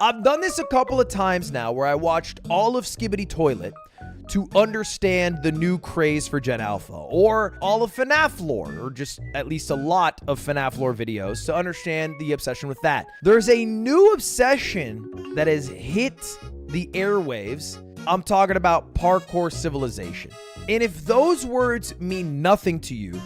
I've done this a couple of times now where I watched all of Skibidi Toilet to understand the new craze for Gen Alpha, or all of FNAF lore, or just at least a lot of FNAF lore videos to understand the obsession with that. There's a new obsession that has hit the airwaves. I'm talking about parkour civilization. And if those words mean nothing to you,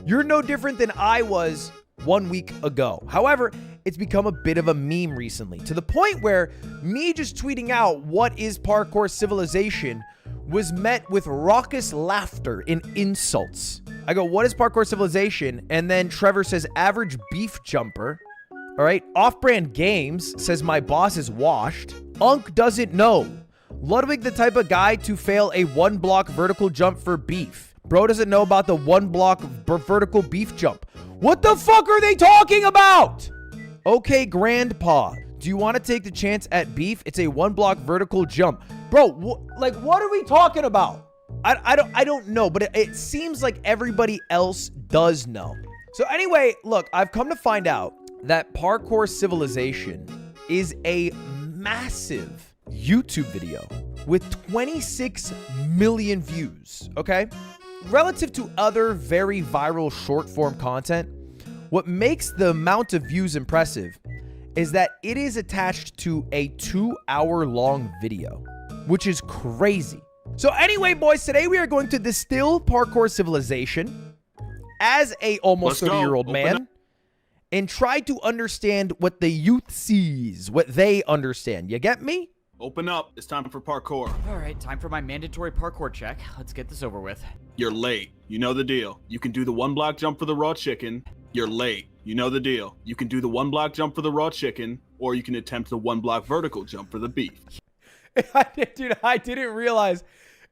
you're no different than I was 1 week ago. However, it's become a bit of a meme recently, to the point where me just tweeting out what is parkour civilization was met with raucous laughter and insults. I go, what is parkour civilization? And then Trevor says average beef jumper. All right. Off-brand games says my boss is washed. Unk doesn't know. Ludwig the type of guy to fail a 1-block vertical jump for beef. Bro doesn't know about the 1-block vertical beef jump. What the fuck are they talking about? Okay, grandpa. Do you want to take the chance at beef? It's a 1-block vertical jump. Bro, what are we talking about? I don't know, but it seems like everybody else does know. So anyway, look, I've come to find out that Parkour Civilization is a massive YouTube video with 26 million views, okay? Relative to other very viral short-form content, what makes the amount of views impressive is that it is attached to a 2-hour-long video, which is crazy. So anyway, boys, today we are going to distill Parkour Civilization as a almost 30-year-old man and try to understand what the youth sees, what they understand. You get me? Open up. It's time for parkour. All right, time for my mandatory parkour check. Let's get this over with. You're late. You know the deal. You can do the 1-block jump for the raw chicken. You're late. You know the deal. You can do the 1-block jump for the raw chicken, or you can attempt the 1-block vertical jump for the beef. Dude, I didn't realize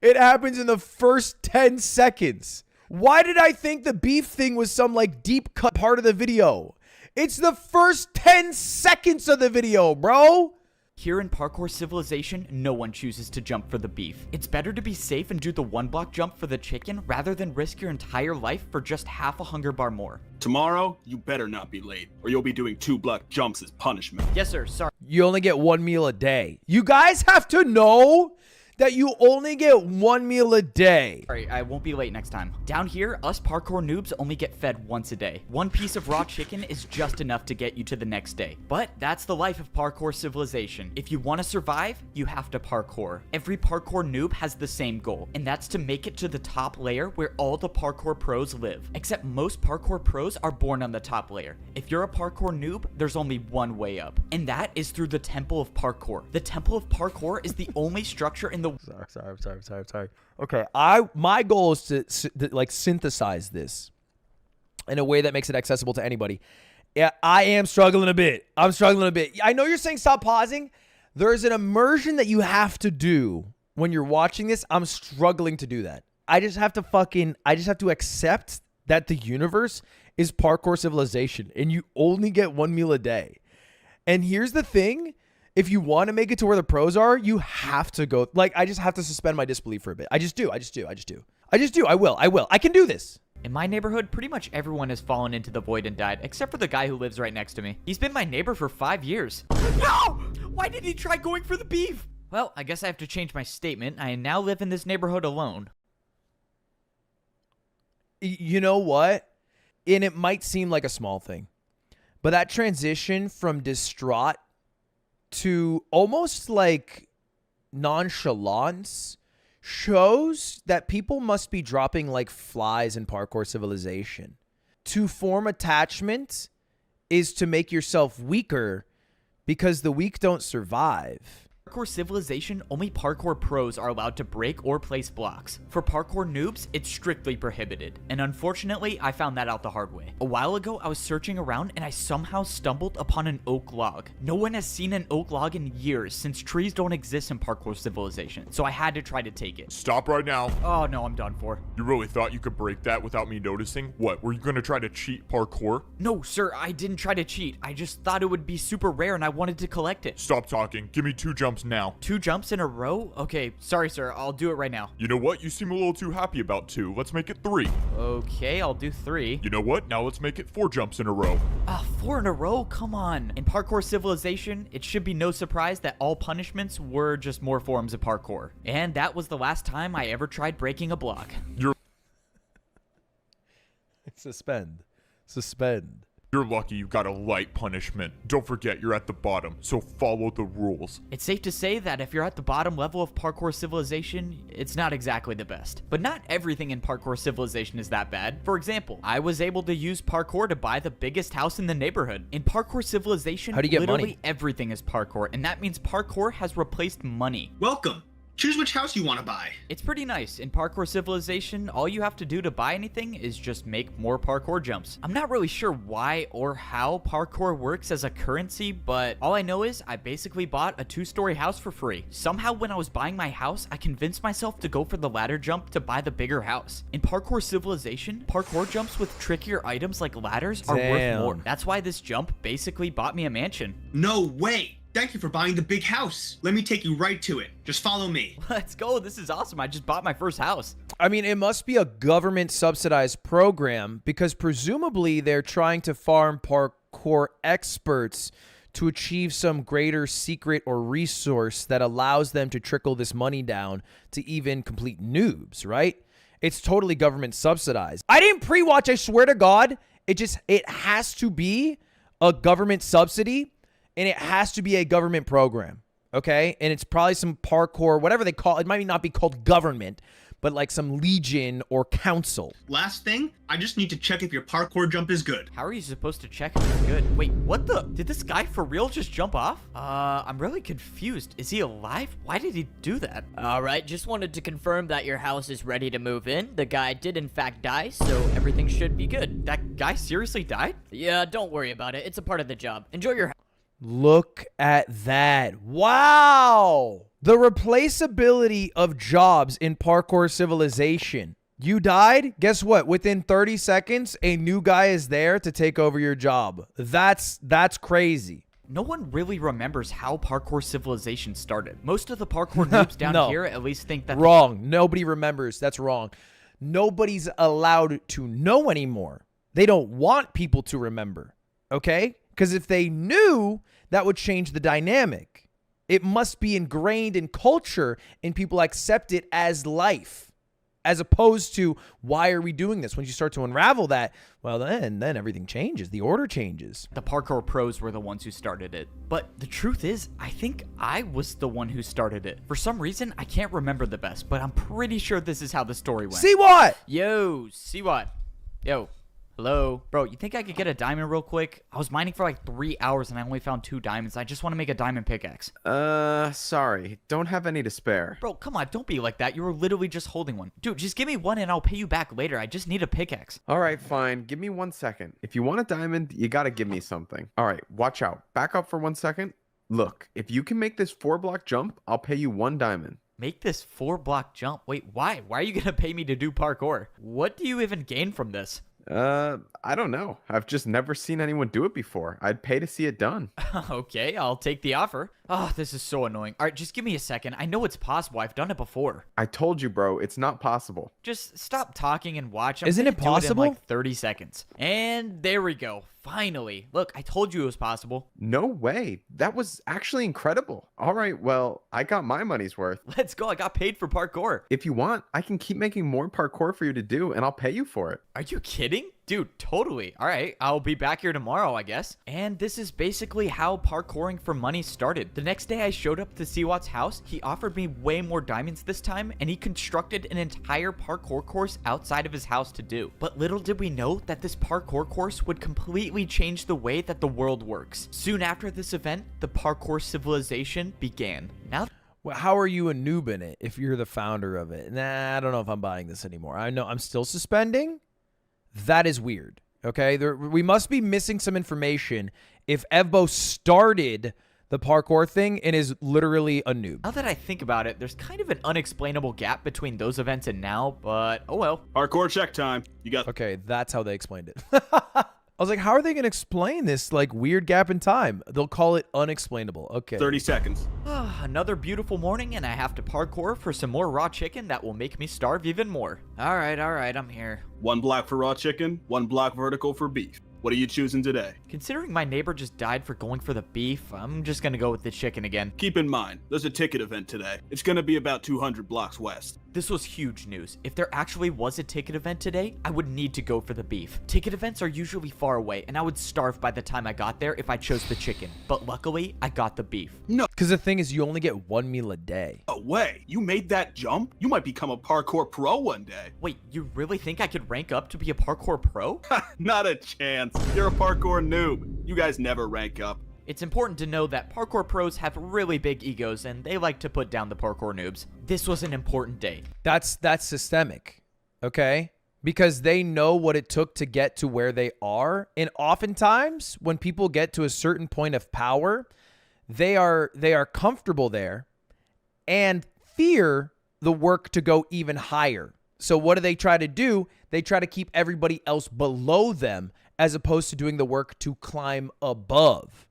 it happens in the first 10 seconds. Why did I think the beef thing was some like deep cut part of the video? It's the first 10 seconds of the video, bro. Here in Parkour Civilization, no one chooses to jump for the beef. It's better to be safe and do the 1-block jump for the chicken rather than risk your entire life for just half a hunger bar more. Tomorrow, you better not be late, or you'll be doing 2-block jumps as punishment. Yes, sir. Sorry. You only get 1 meal a day. You guys have to know that you only get 1 meal a day. Sorry, I won't be late next time. Down here, us parkour noobs only get fed once a day. 1 piece of raw chicken is just enough to get you to the next day. But that's the life of Parkour Civilization. If you want to survive, you have to parkour. Every parkour noob has the same goal, and that's to make it to the top layer where all the parkour pros live. Except most parkour pros are born on the top layer. If you're a parkour noob, there's only one way up, and that is through the Temple of Parkour. The Temple of Parkour is the only structure in the Sorry. Okay, my goal is to like synthesize this in a way that makes it accessible to anybody. Yeah, I am struggling a bit. I'm struggling a bit. I know you're saying stop pausing. There's an immersion that you have to do when you're watching this. I'm struggling to do that. I just have to accept that the universe is Parkour Civilization and you only get 1 meal a day. And here's the thing. If you want to make it to where the pros are, you have to go. Like, I just have to suspend my disbelief for a bit. I just do. I will. I can do this. In my neighborhood, pretty much everyone has fallen into the void and died, except for the guy who lives right next to me. He's been my neighbor for 5 years. No! Why did he try going for the beef? Well, I guess I have to change my statement. I now live in this neighborhood alone. You know what? And it might seem like a small thing, but that transition from distraught to almost like nonchalance shows that people must be dropping like flies in Parkour Civilization. To form attachment is to make yourself weaker because the weak don't survive. Parkour Civilization, only parkour pros are allowed to break or place blocks. For parkour noobs, it's strictly prohibited. And unfortunately, I found that out the hard way. A while ago, I was searching around and I somehow stumbled upon an oak log. No one has seen an oak log in years since trees don't exist in Parkour Civilization, so I had to try to take it. Stop right now. Oh no, I'm done for. You really thought you could break that without me noticing? What, were you gonna try to cheat parkour? No, sir, I didn't try to cheat. I just thought it would be super rare and I wanted to collect it. Stop talking. Give me 2 jumps jumps now. 2 jumps in a row? Okay, sorry, sir. I'll do it right now. You know what? You seem a little too happy about 2. Let's make it 3. Okay, I'll do 3. You know what? Now let's make it 4 jumps in a row. 4 in a row? Come on. In Parkour Civilization, it should be no surprise that all punishments were just more forms of parkour. And that was the last time I ever tried breaking a block. Suspend. You're lucky you got a light punishment. Don't forget, you're at the bottom, so follow the rules. It's safe to say that if you're at the bottom level of Parkour Civilization, it's not exactly the best. But not everything in Parkour Civilization is that bad. For example, I was able to use parkour to buy the biggest house in the neighborhood. In Parkour Civilization, How do you get literally money? everything is parkour, and that means parkour has replaced money. Welcome. Choose which house you want to buy. It's pretty nice. In Parkour Civilization, all you have to do to buy anything is just make more parkour jumps. I'm not really sure why or how parkour works as a currency, but all I know is I basically bought a 2-story house for free. Somehow when I was buying my house, I convinced myself to go for the ladder jump to buy the bigger house. In Parkour Civilization, parkour jumps with trickier items like ladders are worth more. That's why this jump basically bought me a mansion. No way. Thank you for buying the big house. Let me take you right to it. Just follow me. Let's go. This is awesome. I just bought my first house. I mean, it must be a government subsidized program because presumably they're trying to farm parkour experts to achieve some greater secret or resource that allows them to trickle this money down to even complete noobs, right? It's totally government subsidized. I didn't pre-watch, I swear to God. It has to be a government subsidy. And it has to be a government program, okay? And it's probably some parkour, whatever they call it. It might not be called government, but like some legion or council. Last thing, I just need to check if your parkour jump is good. How are you supposed to check if it's good? Wait, what the? Did this guy for real just jump off? I'm really confused. Is he alive? Why did he do that? All right, just wanted to confirm that your house is ready to move in. The guy did in fact die, so everything should be good. That guy seriously died? Yeah, don't worry about it. It's a part of the job. Enjoy your house. Look at that. Wow. The replaceability of jobs in Parkour Civilization. You died? Guess what? Within 30 seconds, a new guy is there to take over your job. That's crazy. No one really remembers how Parkour Civilization started. Most of the parkour noobs down here at least think that... Wrong. Nobody remembers. That's wrong. Nobody's allowed to know anymore. They don't want people to remember. Okay? Because if they knew, that would change the dynamic. It must be ingrained in culture and people accept it as life. As opposed to, why are we doing this? When you start to unravel that, well, then everything changes. The order changes. The parkour pros were the ones who started it. But the truth is, I think I was the one who started it. For some reason, I can't remember the best, but I'm pretty sure this is how the story went. See what? Yo, see what? Yo. Hello? Bro, you think I could get a diamond real quick? I was mining for like 3 hours and I only found 2 diamonds. I just want to make a diamond pickaxe. Sorry. Don't have any to spare. Bro, come on. Don't be like that. You were literally just holding one. Dude, just give me one and I'll pay you back later. I just need a pickaxe. All right, fine. Give me 1 second. If you want a diamond, you gotta give me something. All right, watch out. Back up for 1 second. Look, if you can make this 4-block jump, I'll pay you 1 diamond. Make this 4-block jump? Wait, why? Why are you going to pay me to do parkour? What do you even gain from this? I don't know. I've just never seen anyone do it before. I'd pay to see it done. Okay, I'll take the offer. Oh, this is so annoying. All right, just give me a second. I know it's possible. I've done it before. I told you, bro. It's not possible. Just stop talking and watch. Isn't it possible? Do it in like 30 seconds. And there we go. Finally. Look, I told you it was possible. No way. That was actually incredible. All right, well, I got my money's worth. Let's go. I got paid for parkour. If you want, I can keep making more parkour for you to do, and I'll pay you for it. Are you kidding? Dude, totally. All right, I'll be back here tomorrow, I guess. And this is basically how parkouring for money started. The next day I showed up to Siwat's house. He offered me way more diamonds this time, and he constructed an entire parkour course outside of his house to do. But little did we know that this parkour course would completely change the way that the world works. Soon after this event, the parkour civilization began. Now, Well, how are you a noob in it if you're the founder of it? Nah, I don't know if I'm buying this anymore. I know I'm still suspending. That is weird. Okay, we must be missing some information if Evbo started the parkour thing and is literally a noob. now that I think about it, there's kind of an unexplainable gap between those events and now, but oh well. Parkour check time. You got Okay, that's how they explained it. I was like, how are they going to explain this like weird gap in time? They'll call it unexplainable. Okay. 30 seconds. Another beautiful morning, and I have to parkour for some more raw chicken that will make me starve even more. All right, I'm here. 1 block for raw chicken, 1 block vertical for beef. What are you choosing today? Considering my neighbor just died for going for the beef, I'm just gonna go with the chicken again. Keep in mind, there's a ticket event today. It's gonna be about 200 blocks west. This was huge news. If there actually was a ticket event today, I would need to go for the beef. Ticket events are usually far away, and I would starve by the time I got there if I chose the chicken. But luckily, I got the beef. No Because the thing is, you only get 1 meal a day. way. You made that jump? You might become a parkour pro one day. Wait, you really think I could rank up to be a parkour pro? Not a chance. You're a parkour noob. You guys never rank up. It's important to know that parkour pros have really big egos, and they like to put down the parkour noobs. This was an important day. That's systemic, okay? Because they know what it took to get to where they are. And oftentimes, when people get to a certain point of power, they are comfortable there and fear the work to go even higher. So what do? They try to keep everybody else below them as opposed to doing the work to climb above.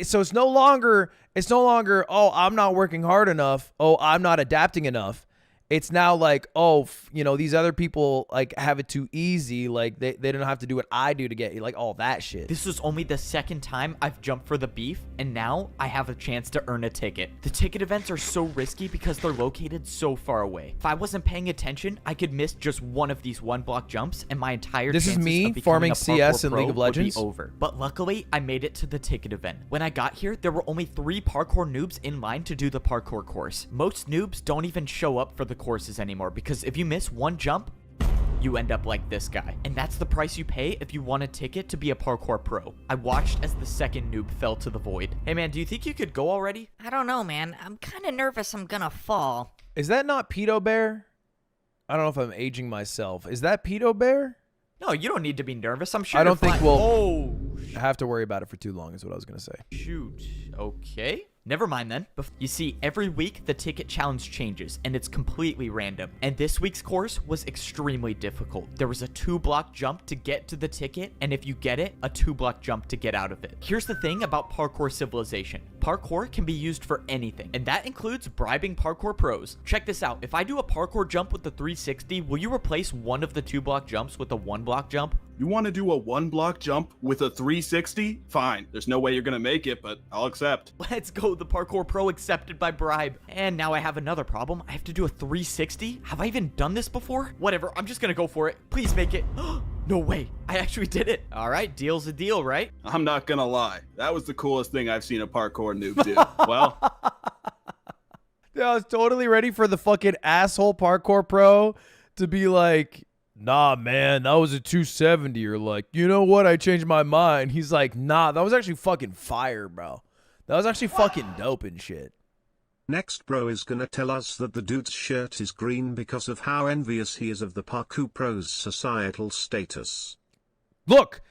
So it's no longer, oh, I'm not working hard enough. Oh, I'm not adapting enough. It's now like, oh, these other people like have it too easy. Like they don't have to do what I do to get you, like all that shit. This was only the second time I've jumped for the beef, and now I have a chance to earn a ticket. The ticket events are so risky because they're located so far away. If I wasn't paying attention, I could miss just one of these 1 block jumps, and my entire This is chances me of becoming farming a CS parkour in pro League of would Legends. be over. But luckily, I made it to the ticket event. When I got here, there were only 3 parkour noobs in line to do the parkour course. Most noobs don't even show up for the courses anymore, because if you miss 1 jump, you end up like this guy. And that's the price you pay if you want a ticket to be a parkour pro. I watched as the second noob fell to the void. Hey man, do you think you could go already? I don't know, man. I'm kind of nervous I'm gonna fall. Is that not Pedo Bear? I don't know if I'm aging myself. Is that Pedo Bear? No, you don't need to be nervous. I'm sure I don't you're think fine. we'll Oh, have to worry about it for too long is what I was going to say. shoot. Okay. Never mind then. You see, every week the ticket challenge changes, and it's completely random. And this week's course was extremely difficult. There was a 2-block jump to get to the ticket, and if you get it, a 2-block jump to get out of it. Here's the thing about Parkour Civilization. Parkour can be used for anything, and that includes bribing parkour pros. Check this out. If I do a parkour jump with the 360, will you replace one of the 2-block jumps with a 1-block jump? You want to do a 1 block jump with a 360? Fine. There's no way you're gonna make it, but I'll accept. Let's go, the parkour pro accepted by bribe. And now I have another problem. I have to do a 360? Have I even done this before? Whatever, I'm just gonna go for it. Please make it. No way, I actually did it. All right, deal's a deal, right? I'm not gonna lie. That was the coolest thing I've seen a parkour noob do. Well, Yeah, I was totally ready for the fucking asshole parkour pro to be like, nah, man, that was a 270. Or like, you know what? I changed my mind. He's like, nah, that was actually fucking fire, bro. That was actually fucking dope and shit. Next bro is gonna tell us that the dude's shirt is green because of how envious he is of the parkour pros' societal status. Look,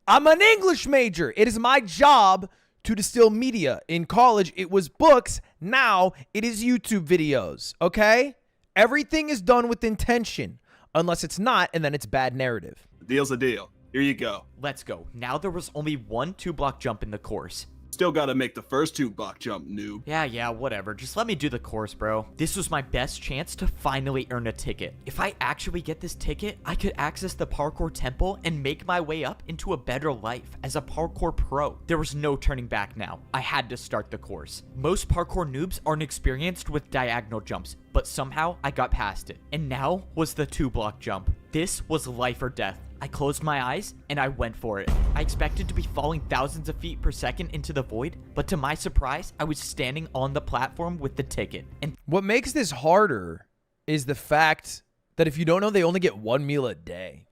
I'm an English major. It is my job to distill media. In college, it was books. Now it is YouTube videos, okay? Everything is done with intention, unless it's not, and then it's bad narrative. the deal's a deal. Here you go. Let's go. Now there was only 1 2-block jump in the course. Still gotta make the first 2-block jump, noob. Yeah, whatever. Just let me do the course, bro. This was my best chance to finally earn a ticket. If I actually get this ticket, I could access the parkour temple and make my way up into a better life as a parkour pro. There was no turning back now. I had to start the course. Most parkour noobs aren't experienced with diagonal jumps, but somehow I got past it. And now was the 2-block jump. This was life or death. I closed my eyes and I went for it. I expected to be falling thousands of feet per second into the void, but to my surprise, I was standing on the platform with the ticket. And What makes this harder is the fact that if you don't know, they only get 1 meal a day.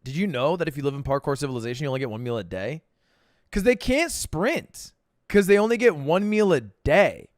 Did you know that if you live in Parkour Civilization, you only get 1 meal a day? Because they can't sprint. Because they only get 1 meal a day.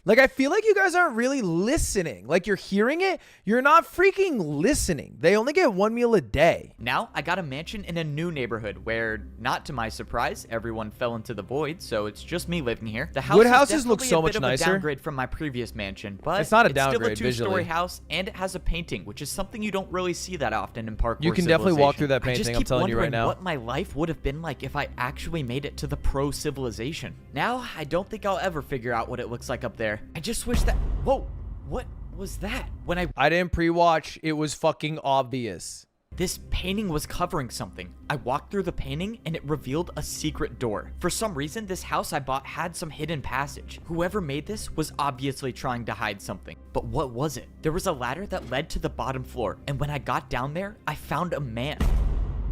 Like, I feel like you guys aren't really listening. Like, you're hearing it. You're not freaking listening. They only get one meal a day. Now, I got a mansion in a new neighborhood where, not to my surprise, everyone fell into the void, so it's just me living here. The house Wood is houses look definitely so a much bit of a nicer. downgrade from my previous mansion, but It's not a still downgrade a two-story visually. house, and it has a painting, which is something you don't really see that often in Parkour You can definitely walk Civilization. through that I just painting, I'm keep telling you right wondering now. what my life would have been like if I actually made it to the pro civilization. Now, I don't think I'll ever figure out what it looks like up there. I just wish that... Whoa, what was that? When I didn't pre-watch. It was fucking obvious. This painting was covering something. I walked through the painting and it revealed a secret door. For some reason, this house I bought had some hidden passage. Whoever made this was obviously trying to hide something. But what was it? There was a ladder that led to the bottom floor, and when I got down there, I found a man.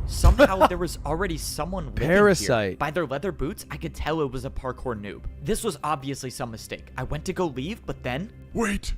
Somehow there was already someone living Parasite. here. By their leather boots, I could tell it was a parkour noob. This was obviously some mistake. I went to go leave, but then Wait!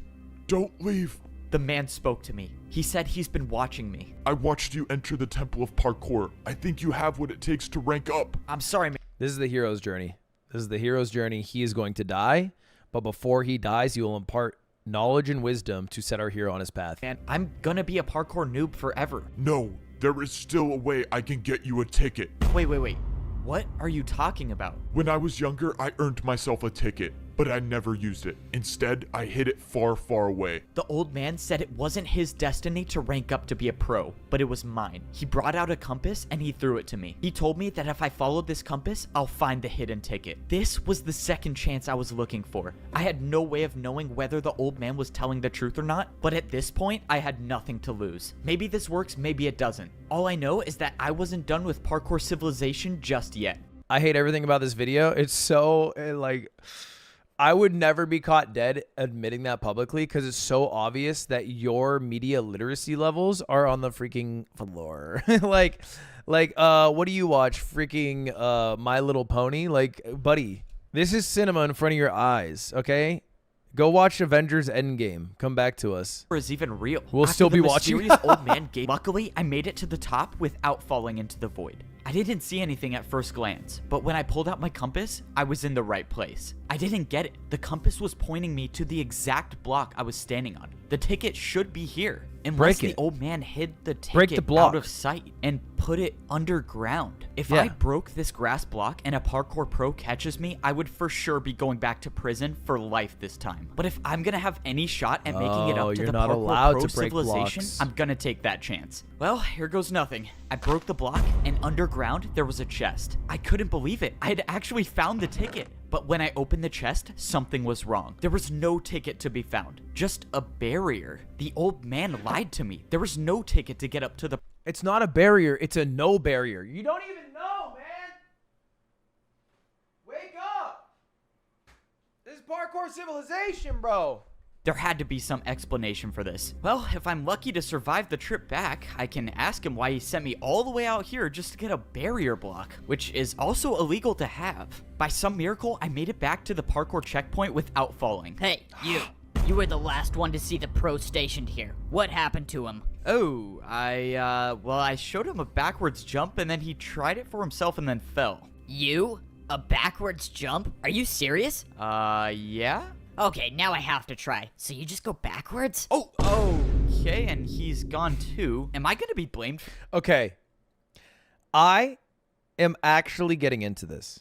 Don't leave! the man spoke to me. He said he's been watching me. I watched you enter the Temple of Parkour. I think you have what it takes to rank up. I'm sorry, man. This is the hero's journey. This is the hero's journey. He is going to die, but before he dies, he will impart knowledge and wisdom to set our hero on his path. Man, I'm gonna be a parkour noob forever. No, there is still a way I can get you a ticket. Wait. What are you talking about? When I was younger, I earned myself a ticket, but I never used it. Instead, I hid it far, far away. The old man said it wasn't his destiny to rank up to be a pro, but it was mine. He brought out a compass and he threw it to me. He told me that if I followed this compass, I'll find the hidden ticket. This was the second chance I was looking for. I had no way of knowing whether the old man was telling the truth or not, but at this point, I had nothing to lose. Maybe this works, maybe it doesn't. All I know is that I wasn't done with Parkour Civilization just yet. I hate everything about this video. It's so, like... I would never be caught dead admitting that publicly because it's so obvious that your media literacy levels are on the freaking floor. like, what do you watch? Freaking My Little Pony? Like, buddy, this is cinema in front of your eyes, okay? Go watch Avengers Endgame. Come back to us. Is even real. We'll After still the be watching. mysterious old man gave. Luckily, I made it to the top without falling into the void. I didn't see anything at first glance, but when I pulled out my compass, I was in the right place. I didn't get it. The compass was pointing me to the exact block I was standing on. The ticket should be here, unless Break the it. old man hid the Break the ticket block. out of sight and put it underground. If Yeah. I broke this grass block and a parkour pro catches me, I would for sure be going back to prison for life this time. But if I'm gonna have any shot at making it Oh, up to you're the not parkour allowed pro to break civilization, blocks. I'm gonna take that chance. Well, here goes nothing. I broke the block, and underground there was a chest. I couldn't believe it. I had actually found the ticket. But when I opened the chest, something was wrong. There was no ticket to be found, just a barrier. The old man lied to me. There was no ticket to get up to the... It's not a barrier. It's a no barrier. You don't even know, man. Wake up. This is Parkour Civilization, bro. There had to be some explanation for this. Well, if I'm lucky to survive the trip back, I can ask him why he sent me all the way out here just to get a barrier block, which is also illegal to have. By some miracle, I made it back to the parkour checkpoint without falling. Hey, you. You were the last one to see the pro stationed here. What happened to him? Oh, I showed him a backwards jump and then he tried it for himself and then fell. You? A backwards jump? Are you serious? Yeah? Okay, now I have to try. So you just go backwards? Oh, okay, and he's gone too. Am I gonna be blamed? Okay. I am actually getting into this.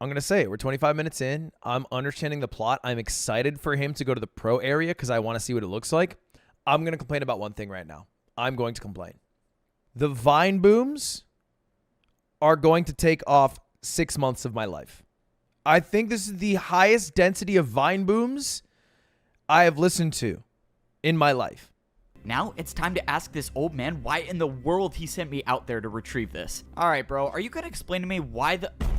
I'm going to say it. We're 25 minutes in. I'm understanding the plot. I'm excited for him to go to the pro area because I want to see what it looks like. I'm going to complain about one thing right now. I'm going to complain. The vine booms are going to take off 6 months of my life. I think this is the highest density of vine booms I have listened to in my life. Now it's time to ask this old man why in the world he sent me out there to retrieve this. All right, bro, are you gonna explain to me why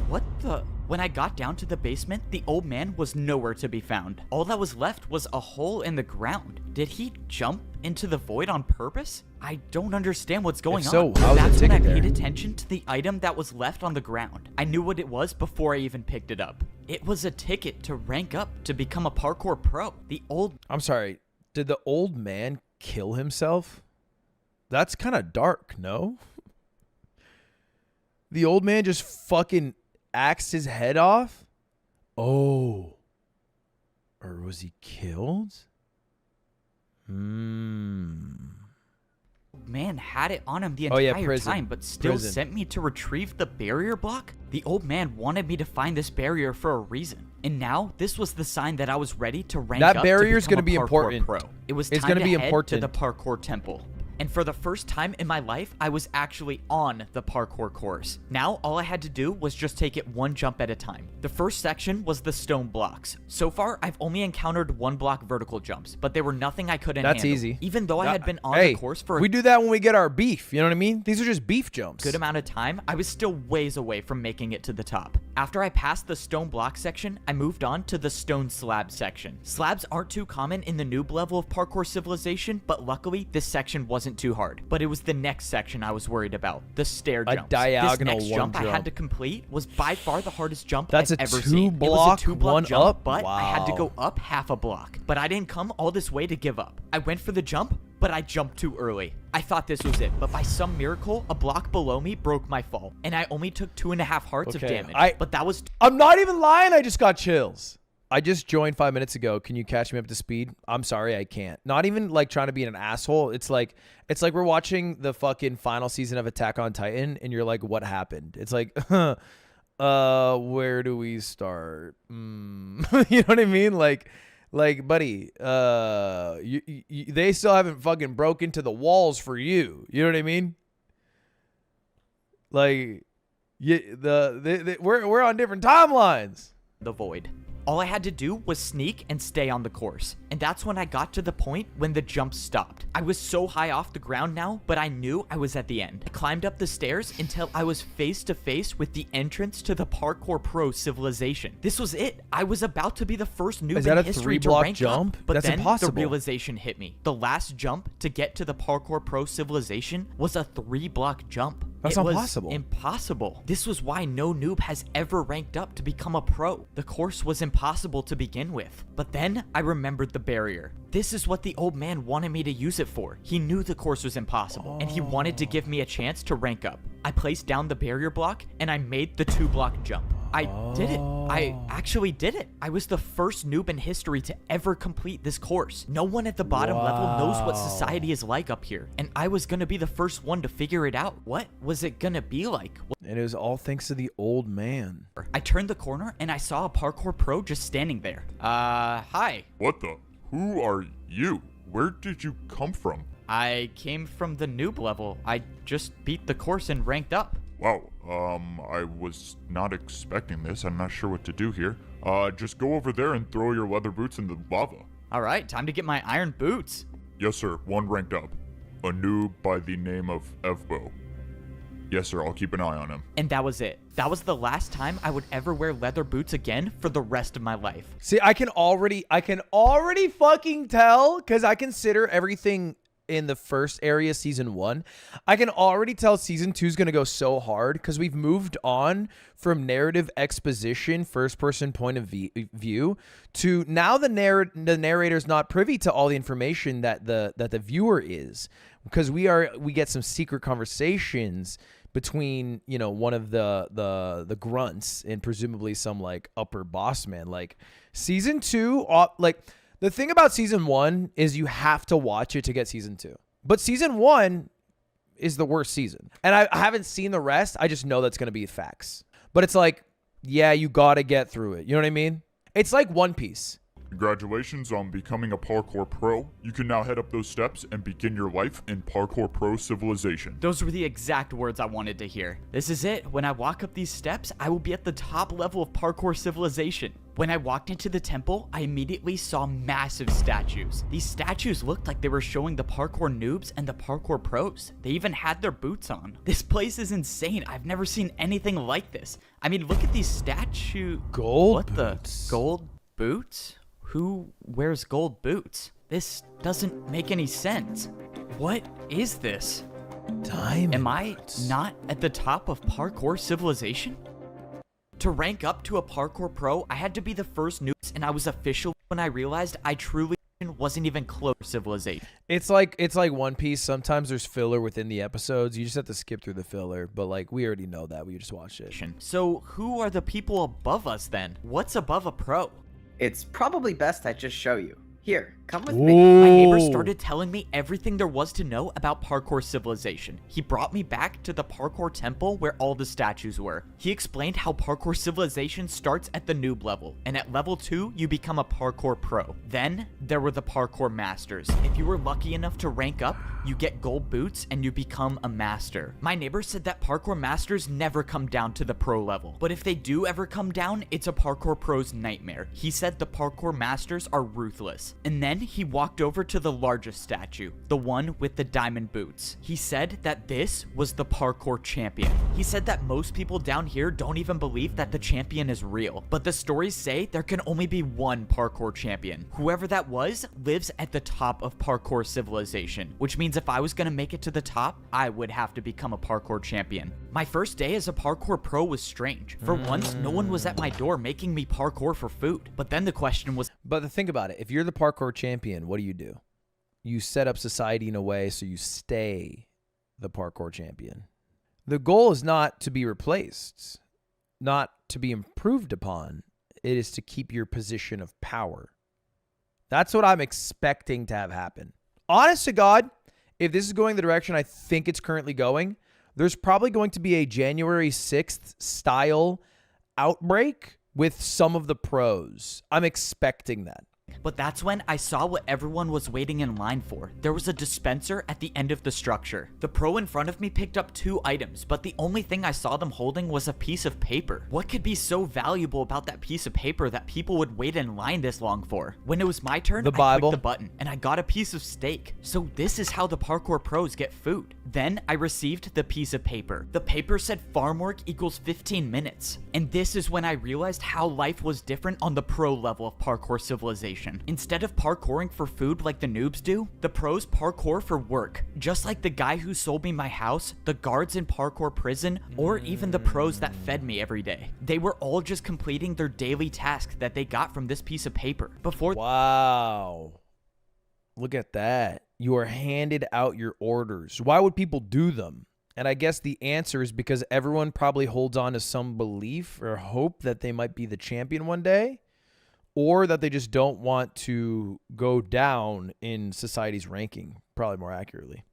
what the... When I got down to the basement, the old man was nowhere to be found. All that was left was a hole in the ground. Did he jump into the void on purpose? I don't understand what's going If so, on. how's the That's when I ticket paid there? attention to the item that was left on the ground. I knew what it was before I even picked it up. It was a ticket to rank up to become a parkour pro. The old... I'm sorry. Did the old man kill himself? That's kind of dark, no? The old man just fucking axed his head off? Oh. Or was he killed? Man had it on him the Oh, yeah, entire prison. time, but still Prison. sent me to retrieve the barrier block? The old man wanted me to find this barrier for a reason. And now, this was the sign that I was ready to rank That up barrier's to become gonna be a parkour important. pro. It was It's time gonna to be head important. to the parkour temple. And for the first time in my life, I was actually on the parkour course. Now, all I had to do was just take it one jump at a time. The first section was the stone blocks. So far, I've only encountered 1 block vertical jumps, but they were nothing I couldn't That's handle. easy. Even though I had been on Hey, the course for a we do that when we get our beef. You know what I mean? These are just beef jumps. good amount of time, I was still ways away from making it to the top. After I passed the stone block section, I moved on to the stone slab section. Slabs aren't too common in the noob level of Parkour Civilization, but luckily, this section wasn't too hard. But it was the next section I was worried about, the stair A jumps. diagonal this next one jump I had jump. to complete was by far the hardest jump That's I've a ever two seen. block, it was a 2-block one jump, up? but I had to Wow. go up half a block. But I didn't come all this way to give up. I went for the jump, but I jumped too early. I thought this was it, but by some miracle, a block below me broke my fall, and I only took 2.5 hearts of Okay, damage. But that was I'm not even lying. I just got chills. I just joined 5 minutes ago. Can you catch me up to speed? I'm sorry, I can't. Not even like trying to be an asshole. It's like we're watching the fucking final season of Attack on Titan, and you're like, what happened? It's like, where do we start? You know what I mean? Like, buddy, they still haven't fucking broke into the walls for you. You know what I mean? Like, we're on different timelines. the void. All I had to do was sneak and stay on the course. And that's when I got to the point when the jump stopped. I was so high off the ground now, but I knew I was at the end. I climbed up the stairs until I was face to face with the entrance to the Parkour Pro Civilization. This was it. I was about to be the first noob Is that in a history to 3-block rank jump? up, but That's then impossible. the realization hit me. The last jump to get to the Parkour Pro Civilization was a 3-block jump. That's It not was possible. Impossible. This was why no noob has ever ranked up to become a pro. The course was impossible to begin with. But then I remembered the barrier. This is what the old man wanted me to use it for. He knew the course was impossible, and he wanted to give me a chance to rank up. I placed down the barrier block, and I made the 2-block jump. I did it. I actually did it. I was the first noob in history to ever complete this course. No one at the bottom level knows what society is like up here, and I was gonna be the first one to figure it out. What was it gonna be like? And it was all thanks to the old man. I turned the corner and I saw a parkour pro just standing there. Hi. What the? Who are you? Where did you come from? I came from the noob level. I just beat the course and ranked up. Wow, I was not expecting this. I'm not sure what to do here. Just go over there and throw your leather boots in the lava. All right, time to get my iron boots. Yes, sir. One ranked up. A noob by the name of Evbo. Yes, sir. I'll keep an eye on him. And that was it. That was the last time I would ever wear leather boots again for the rest of my life. See, I can already fucking tell, because I consider everything in the first area, season 1. I can already tell season 2 is going to go so hard because we've moved on from narrative exposition, first person point of view, to now the narrator's not privy to all the information that the viewer is, because we get some secret conversations between, you know, one of the grunts and presumably some like upper boss man. Like season 2, like the thing about season 1 is you have to watch it to get season 2. But season 1 is the worst season. And I haven't seen the rest. I just know that's going to be facts. But it's like, yeah, you got to get through it. You know what I mean? It's like One Piece. Congratulations on becoming a parkour pro. You can now head up those steps and begin your life in Parkour Pro Civilization. Those were the exact words I wanted to hear. This is it. When I walk up these steps, I will be at the top level of Parkour Civilization. When I walked into the temple, I immediately saw massive statues. These statues looked like they were showing the parkour noobs and the parkour pros. They even had their boots on. This place is insane. I've never seen anything like this. I mean, look at these statues. Gold What boots. the? Gold boots? Who wears gold boots? This doesn't make any sense. What is this? Diamond Am I boots. not at the top of Parkour Civilization? To rank up to a Parkour Pro, I had to be the first noobs, and I was official when I realized I truly wasn't even close to Civilization. It's like One Piece. Sometimes there's filler within the episodes. You just have to skip through the filler. But like, we already know that. We just watched it. So who are the people above us then? What's above a pro? It's probably best I just show you. Here, come with me. My neighbor Ooh. started telling me everything there was to know about parkour civilization. He brought me back to the parkour temple where all the statues were. He explained how parkour civilization starts at the noob level, and at level 2, you become a parkour pro. Then, there were the parkour masters. If you were lucky enough to rank up, you get gold boots and you become a master. My neighbor said that parkour masters never come down to the pro level, but if they do ever come down, it's a parkour pro's nightmare. He said the parkour masters are ruthless. And then he walked over to the largest statue, the one with the diamond boots. He said that this was the parkour champion. He said that most people down here don't even believe that the champion is real, but the stories say there can only be one parkour champion. Whoever that was lives at the top of parkour civilization, which means if I was gonna make it to the top, I would have to become a parkour champion. My first day as a parkour pro was strange. For once, no one was at my door making me parkour for food. But then the question was, But think about it. If you're the parkour champion, what do? You set up society in a way so you stay the parkour champion. The goal is not to be replaced, not to be improved upon. It is to keep your position of power. That's what I'm expecting to have happen. Honest to God, if this is going the direction I think it's currently going, there's probably going to be a January 6th style outbreak with some of the pros. I'm expecting that. but that's when I saw what everyone was waiting in line for. There was a dispenser at the end of the structure. The pro in front of me picked up 2 items, but the only thing I saw them holding was a piece of paper. What could be so valuable about that piece of paper that people would wait in line this long for? When it was my turn, The I Bible. clicked the button, and I got a piece of steak. So this is how the parkour pros get food. Then I received the piece of paper. The paper said farm work equals 15 minutes. And this is when I realized how life was different on the pro level of parkour civilization. Instead of parkouring for food like the noobs do, the pros parkour for work. Just like the guy who sold me my house, the guards in parkour prison, or even the pros that fed me every day. They were all just completing their daily task that they got from this piece of paper. Before Wow. Look at that. You are handed out your orders. Why would people do them? And I guess the answer is because everyone probably holds on to some belief or hope that they might be the champion one day, or that they just don't want to go down in society's ranking, probably more accurately.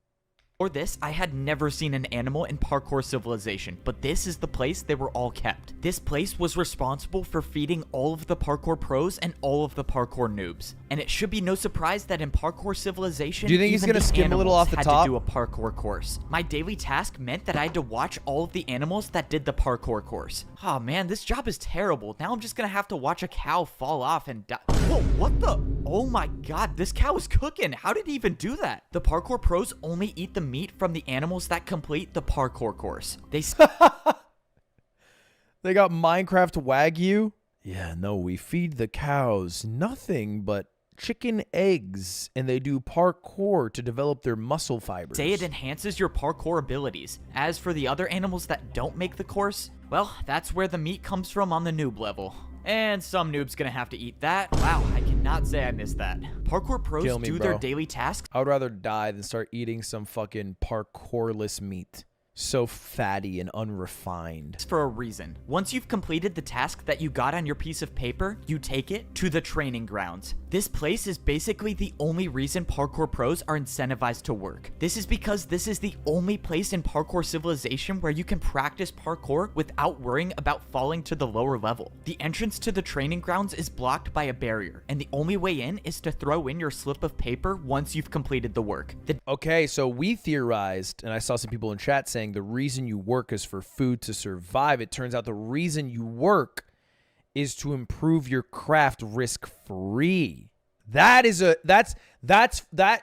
this, I had never seen an animal in parkour civilization, but this is the place they were all kept. This place was responsible for feeding all of the parkour pros and all of the parkour noobs. And it should be no surprise that in parkour civilization, Do you think he's even gonna the skim a little animals off the had top? to do a parkour course. My daily task meant that I had to watch all of the animals that did the parkour course. Oh man, this job is terrible. Now I'm just gonna have to watch a cow fall off and die. Whoa, what the? Oh my god, this cow is cooking. How did he even do that? The parkour pros only eat the meat from the animals that complete the parkour course. They They got Minecraft Wagyu. Yeah, no, we feed the cows nothing but chicken eggs, and they do parkour to develop their muscle fibers. say it enhances your parkour abilities. As for the other animals that don't make the course, well, that's where the meat comes from on the noob level. And some noob's gonna have to eat that. Wow, I cannot say I missed that. Parkour pros Kill me, do bro. their daily tasks I would rather die than start eating some fucking parkourless meat. So fatty and unrefined. for a reason. Once you've completed the task that you got on your piece of paper, you take it to the training grounds. This place is basically the only reason parkour pros are incentivized to work. This is because this is the only place in parkour civilization where you can practice parkour without worrying about falling to the lower level. The entrance to the training grounds is blocked by a barrier, and the only way in is to throw in your slip of paper once you've completed the work. The Okay, so we theorized, and I saw some people in chat saying the reason you work is for food to survive. It turns out the reason you work is to improve your craft risk-free. That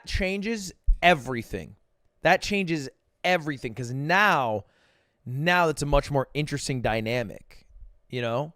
changes everything. That changes everything, because now it's a much more interesting dynamic, you know?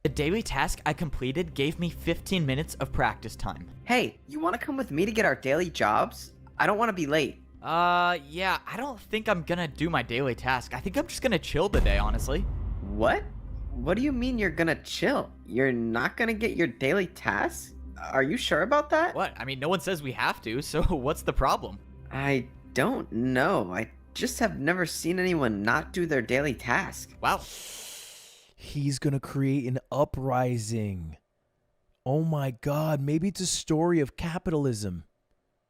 The daily task I completed gave me 15 minutes of practice time. Hey, you want to come with me to get our daily jobs? I don't want to be late. Yeah, I don't think I'm gonna do my daily task. I think I'm just gonna chill today, honestly. What? What do you mean you're gonna chill? You're not gonna get your daily tasks? Are you sure about that? What? I mean, no one says we have to, so what's the problem? I don't know. I just have never seen anyone not do their daily task. Wow. He's going to create an uprising. Oh my God, maybe it's a story of capitalism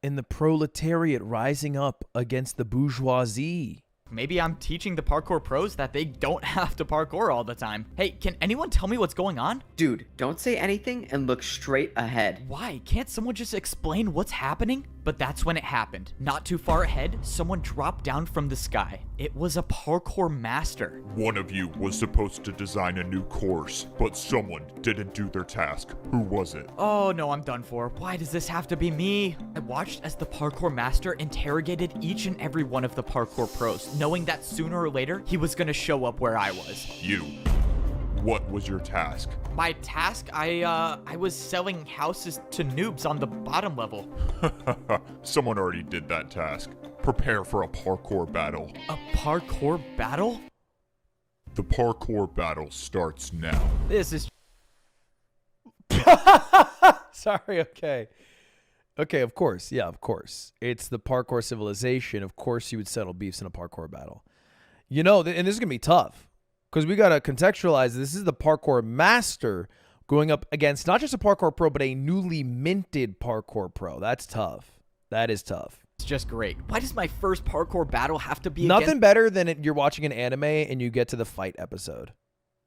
and the proletariat rising up against the bourgeoisie. Maybe I'm teaching the parkour pros that they don't have to parkour all the time. Hey, can anyone tell me what's going on? Dude, don't say anything and look straight ahead. Why? Can't someone just explain what's happening? But that's when it happened. Not too far ahead, someone dropped down from the sky. It was a parkour master. One of you was supposed to design a new course, but someone didn't do their task. Who was it? Oh no, I'm done for. Why does this have to be me? I watched as the parkour master interrogated each and every one of the parkour pros, knowing that sooner or later, he was gonna show up where I was. You. What was your task? My task? I was selling houses to noobs on the bottom level. Someone already did that task. Prepare for a parkour battle. A parkour battle? The parkour battle starts now. This is... Sorry, okay. Okay, of course. Yeah, of course. It's the parkour civilization. Of course you would settle beefs in a parkour battle. You know, and this is going to be tough. Because we got to contextualize this is the parkour master going up against not just a parkour pro, but a newly minted parkour pro. That's tough. That is tough. It's just great. Why does my first parkour battle have to be Nothing better than you're watching an anime and you get to the fight episode.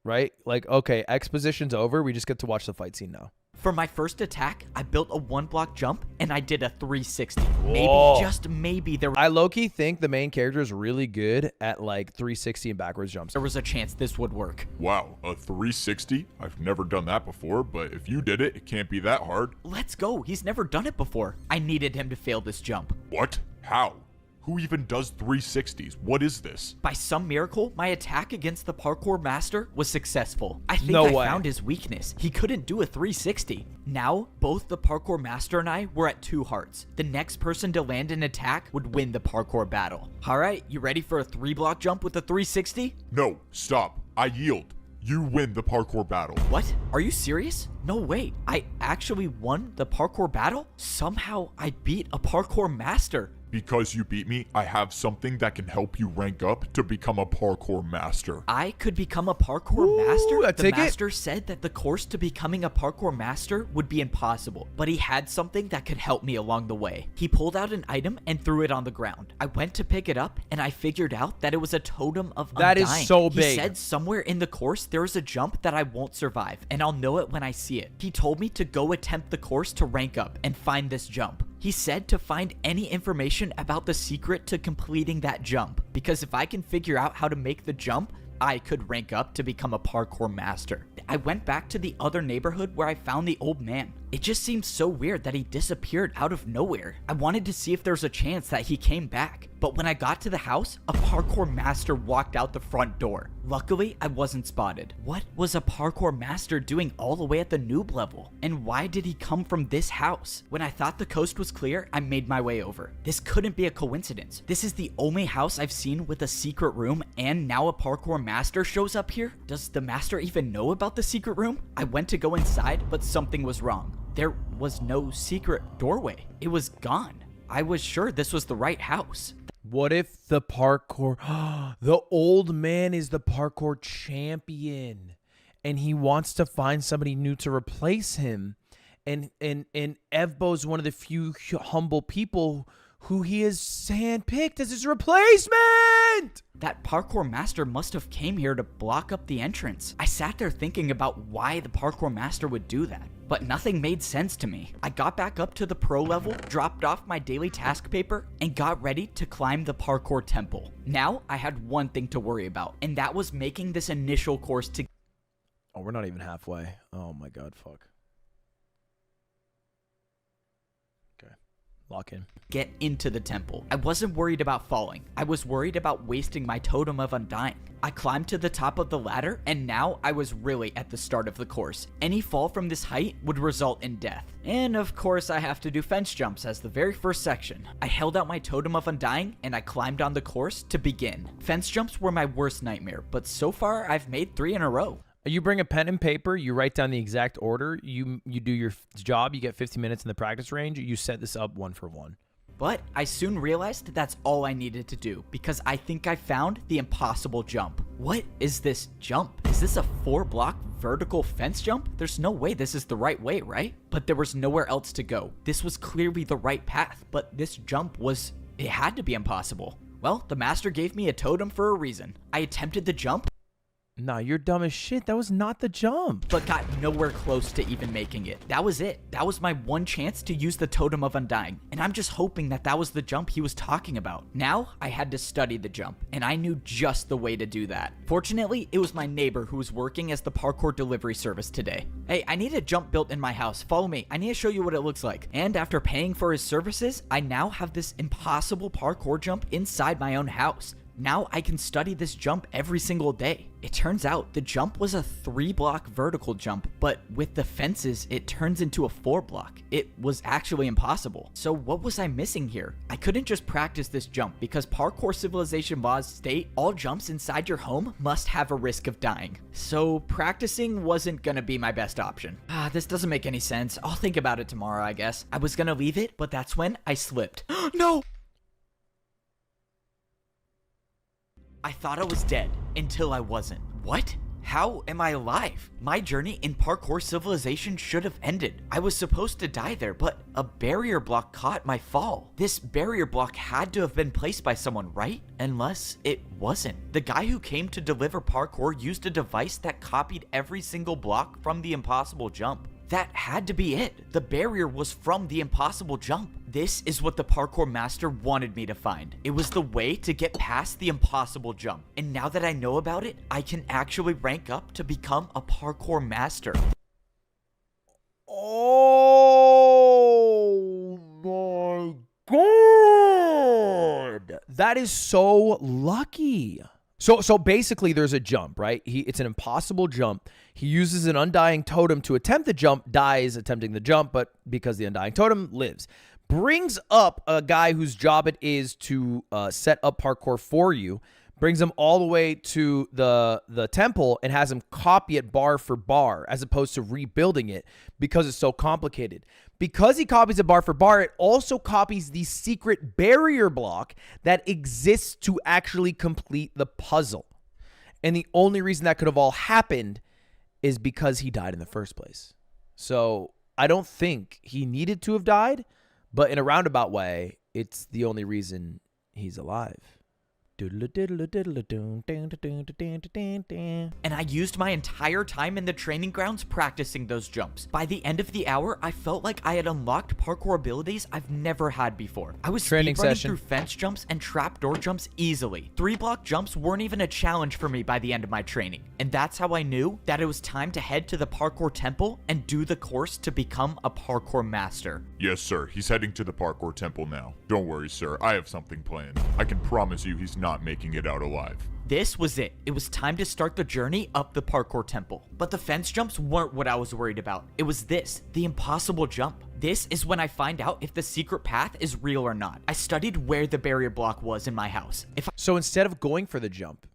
Right? Like, okay, exposition's over. We just get to watch the fight scene now. For my first attack, I built a 1-block jump and I did a 360. Whoa. Maybe, just maybe, I low-key think the main character is really good at like 360 and backwards jumps. there was a chance this would work. Wow, a 360? I've never done that before, but if you did it, it can't be that hard. Let's go. He's never done it before. I needed him to fail this jump. What? How? Who even does 360s? What is this? By some miracle, my attack against the parkour master was successful. I think No I way. found his weakness. He couldn't do a 360. Now, both the parkour master and I were at 2 hearts. The next person to land an attack would win the parkour battle. Alright, you ready for a 3-block jump with a 360? No, stop. I yield. You win the parkour battle. What? Are you serious? No way. I actually won the parkour battle? Somehow I beat a parkour master. Because you beat me, I have something that can help you rank up to become a parkour master. I could become a parkour master? a The ticket? master said that the course to becoming a parkour master would be impossible, but he had something that could help me along the way. He pulled out an item and threw it on the ground. I went to pick it up and I figured out that it was a totem of That is undying. so He big. said somewhere in the course there is a jump that I won't survive, and I'll know it when I see it. He told me to go attempt the course to rank up and find this jump. He said to find any information about the secret to completing that jump, because if I can figure out how to make the jump, I could rank up to become a parkour master. I went back to the other neighborhood where I found the old man. It just seems so weird that he disappeared out of nowhere. I wanted to see if there's a chance that he came back, but when I got to the house, a parkour master walked out the front door. Luckily, I wasn't spotted. What was a parkour master doing all the way at the noob level? And why did he come from this house? When I thought the coast was clear, I made my way over. This couldn't be a coincidence. This is the only house I've seen with a secret room, and now a parkour master shows up here? Does the master even know about the secret room? I went to go inside, but something was wrong. There was no secret doorway. It was gone. I was sure this was the right house. What if the parkour, the old man is the parkour champion and he wants to find somebody new to replace him. And Evbo's one of the few humble people who he has handpicked as his replacement. That parkour master must have came here to block up the entrance. I sat there thinking about why the parkour master would do that, but nothing made sense to me. I got back up to the pro level, dropped off my daily task paper, and got ready to climb the parkour temple. Now I had one thing to worry about, and that was making this initial course to... Oh, we're not even halfway. Oh my God, fuck. Okay, lock in. Get into the temple. I wasn't worried about falling. I was worried about wasting my totem of undying. I climbed to the top of the ladder, and now I was really at the start of the course. Any fall from this height would result in death. And of course I have to do fence jumps as the very first section. I held out my totem of undying and I climbed on the course to begin. Fence jumps were my worst nightmare, but so far I've made 3 in a row. You bring a pen and paper, you write down the exact order, you do your job, you get 15 minutes in the practice range, you set this up one for one. But I soon realized that's all I needed to do because I think I found the impossible jump. What is this jump? Is this a 4-block vertical fence jump? There's no way this is the right way, right? But there was nowhere else to go. This was clearly the right path, but this jump it had to be impossible. Well, the master gave me a totem for a reason. I attempted the jump, Nah, you're dumb as shit. That was not the jump. but got nowhere close to even making it. That was it. That was my one chance to use the Totem of Undying, and I'm just hoping that was the jump he was talking about. Now, I had to study the jump, and I knew just the way to do that. Fortunately, it was my neighbor who was working as the parkour delivery service today. Hey, I need a jump built in my house. Follow me. I need to show you what it looks like. And after paying for his services, I now have this impossible parkour jump inside my own house. Now I can study this jump every single day. It turns out the jump was a 3-block vertical jump, but with the fences, it turns into a 4-block. It was actually impossible. So what was I missing here? I couldn't just practice this jump because parkour civilization laws state all jumps inside your home must have a risk of dying. So practicing wasn't gonna be my best option. This doesn't make any sense. I'll think about it tomorrow, I guess. I was gonna leave it, but that's when I slipped. No! I thought I was dead until I wasn't. What? How am I alive? My journey in parkour civilization should have ended. I was supposed to die there, but a barrier block caught my fall. This barrier block had to have been placed by someone, right? Unless it wasn't. The guy who came to deliver parkour used a device that copied every single block from the impossible jump. That had to be it. The barrier was from the impossible jump. This is what the parkour master wanted me to find. It was the way to get past the impossible jump. And now that I know about it, I can actually rank up to become a parkour master. Oh my god. That is so lucky. So basically there's a jump, right? It's an impossible jump. He uses an undying totem to attempt the jump, dies attempting the jump, but because the undying totem lives. Brings up a guy whose job it is to set up parkour for you, brings him all the way to the temple and has him copy it bar for bar as opposed to rebuilding it because it's so complicated. Because he copies it bar for bar, it also copies the secret barrier block that exists to actually complete the puzzle. And the only reason that could have all happened is because he died in the first place. So I don't think he needed to have died, but in a roundabout way, it's the only reason he's alive. And I used my entire time in the training grounds practicing those jumps. By the end of the hour, I felt like I had unlocked parkour abilities I've never had before. I was speedrunning through fence jumps and trapdoor jumps easily. 3-block jumps weren't even a challenge for me by the end of my training. And that's how I knew that it was time to head to the parkour temple and do the course to become a parkour master. Yes, sir. He's heading to the parkour temple now. Don't worry, sir. I have something planned. I can promise you he's not making it out alive. This was it. It was time to start the journey up the parkour temple. But the fence jumps weren't what I was worried about. It was this, the impossible jump. This is when I find out if the secret path is real or not. I studied where the barrier block was in my house. So instead of going for the jump,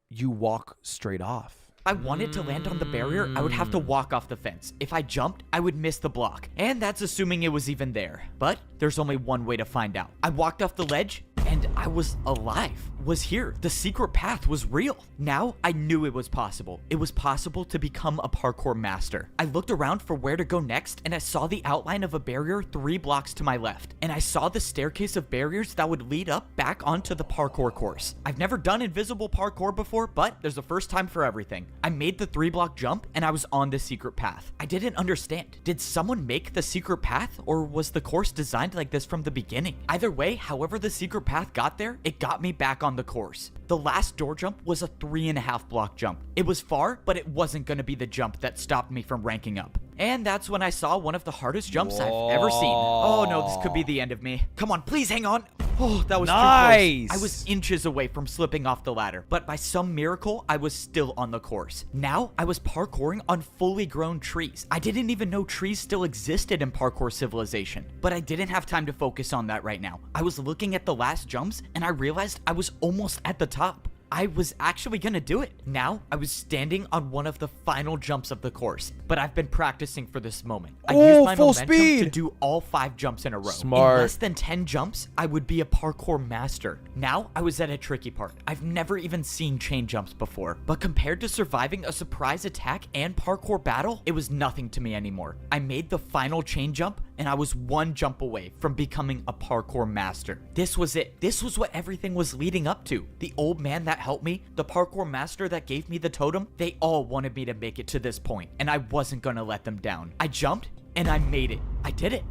you walk straight off. If I wanted to land on the barrier, I would have to walk off the fence. If I jumped, I would miss the block. And that's assuming it was even there. But there's only one way to find out. I walked off the ledge, and I was alive. Was here. The secret path was real. Now I knew it was possible. It was possible to become a parkour master. I looked around for where to go next, and I saw the outline of a barrier 3 blocks to my left. And I saw the staircase of barriers that would lead up back onto the parkour course. I've never done invisible parkour before, but there's a first time for everything. I made the 3-block jump, and I was on the secret path. I didn't understand. Did someone make the secret path, or was the course designed like this from the beginning? Either way, however the secret path got there, it got me back on the course. The last door jump was a 3.5-block jump. It was far, but it wasn't going to be the jump that stopped me from ranking up. And that's when I saw one of the hardest jumps I've ever seen. Oh no, this could be the end of me. Come on, please hang on. Oh, that was nice. too close. I was inches away from slipping off the ladder, but by some miracle, I was still on the course. Now, I was parkouring on fully grown trees. I didn't even know trees still existed in parkour civilization, but I didn't have time to focus on that right now. I was looking at the last jumps, and I realized I was almost at the top. I was actually gonna do it. Now, I was standing on one of the final jumps of the course, but I've been practicing for this moment. I used my full momentum speed. to do all 5 jumps in a row. Smart. In less than 10 jumps, I would be a parkour master. Now, I was at a tricky part. I've never even seen chain jumps before, but compared to surviving a surprise attack and parkour battle, it was nothing to me anymore. I made the final chain jump, and I was 1 jump away from becoming a parkour master. This was it. This was what everything was leading up to. The old man that helped me, the parkour master that gave me the totem, they all wanted me to make it to this point, and I wasn't gonna let them down. I jumped, and I made it. I did it.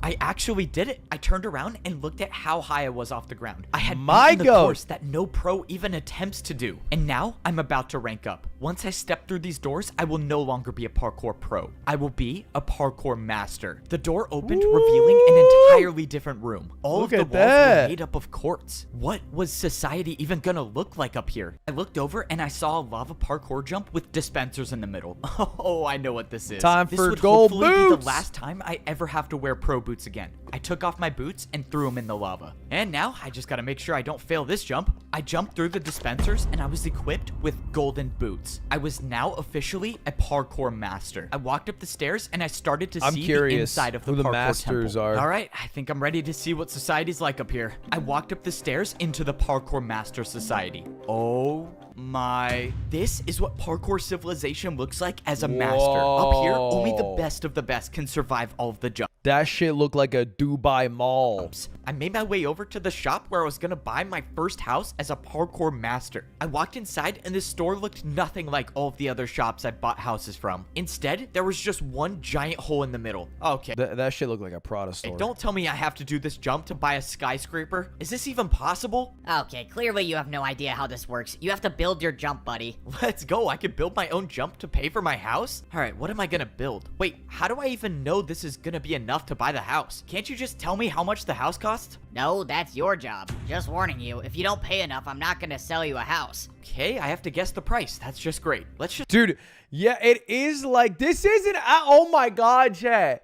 I actually did it. I turned around and looked at how high I was off the ground. I had beaten the course that no pro even attempts to do. And now I'm about to rank up. Once I step through these doors, I will no longer be a parkour pro. I will be a parkour master. The door opened, revealing an entirely different room. All of the walls were made up of quartz. What was society even gonna look like up here? I looked over and I saw a lava parkour jump with dispensers in the middle. Oh, I know what this is. Time this for would gold hopefully be boots. the last time I ever have to wear pro boots again. I took off my boots and threw them in the lava. And now I just gotta make sure I don't fail this jump. I jumped through the dispensers and I was equipped with golden boots. I was now officially a parkour master. I walked up the stairs and I started to see the inside of the who the parkour masters temple. are. All right, I think I'm ready to see what society's like up here. I walked up the stairs into the parkour master society. Oh my. This is what parkour civilization looks like as a master. Up here, only the best of the best can survive all of the jumps. That shit looked like a Dubai mall. I made my way over to the shop where I was gonna buy my first house as a parkour master. I walked inside and this store looked nothing like all of the other shops I bought houses from. Instead, there was just one giant hole in the middle. Okay. That shit looked like a Prada store. Hey, don't tell me I have to do this jump to buy a skyscraper. Is this even possible? Okay, clearly you have no idea how this works. You have to build your jump, buddy. Let's go. I could build my own jump to pay for my house? All right, what am I gonna build? Wait, how do I even know this is gonna be enough to buy the house? Can't you just tell me how much the house costs? No, that's your job. Just warning you, if you don't pay enough, I'm not gonna sell you a house. Okay, I have to guess the price. That's just great. Let's just... Dude, yeah, it is like, this isn't, oh my God, chat.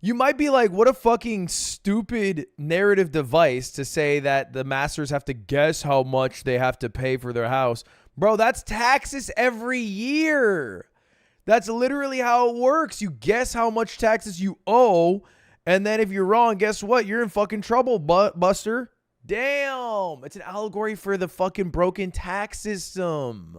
You might be like, what a fucking stupid narrative device to say that the masters have to guess how much they have to pay for their house. Bro, that's taxes every year. That's literally how it works. You guess how much taxes you owe, and then if you're wrong, guess what? You're in fucking trouble, buster. Damn. It's an allegory for the fucking broken tax system.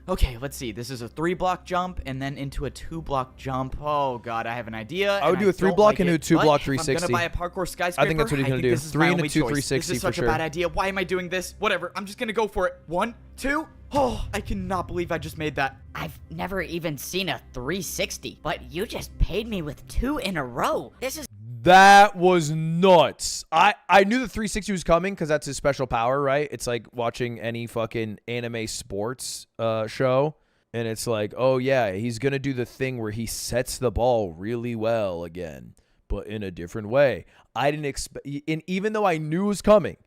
Okay, let's see. This is a 3-block jump and then into a 2-block jump. Oh God, I have an idea. I would do a 3-block into a 2-block 360. I'm gonna buy a parkour skyscraper. I think that's what he's gonna do. 3 into 2 360 This is for such sure. a bad idea. Why am I doing this? Whatever. I'm just gonna go for it. 1, 2. Oh, I cannot believe I just made that. I've never even seen a 360, but you just paid me with 2 in a row. This is... That was nuts. I knew the 360 was coming because that's his special power, right? It's like watching any fucking anime sports show. And it's like, oh yeah, he's going to do the thing where he sets the ball really well again, but in a different way. I didn't expect, and even though I knew it was coming,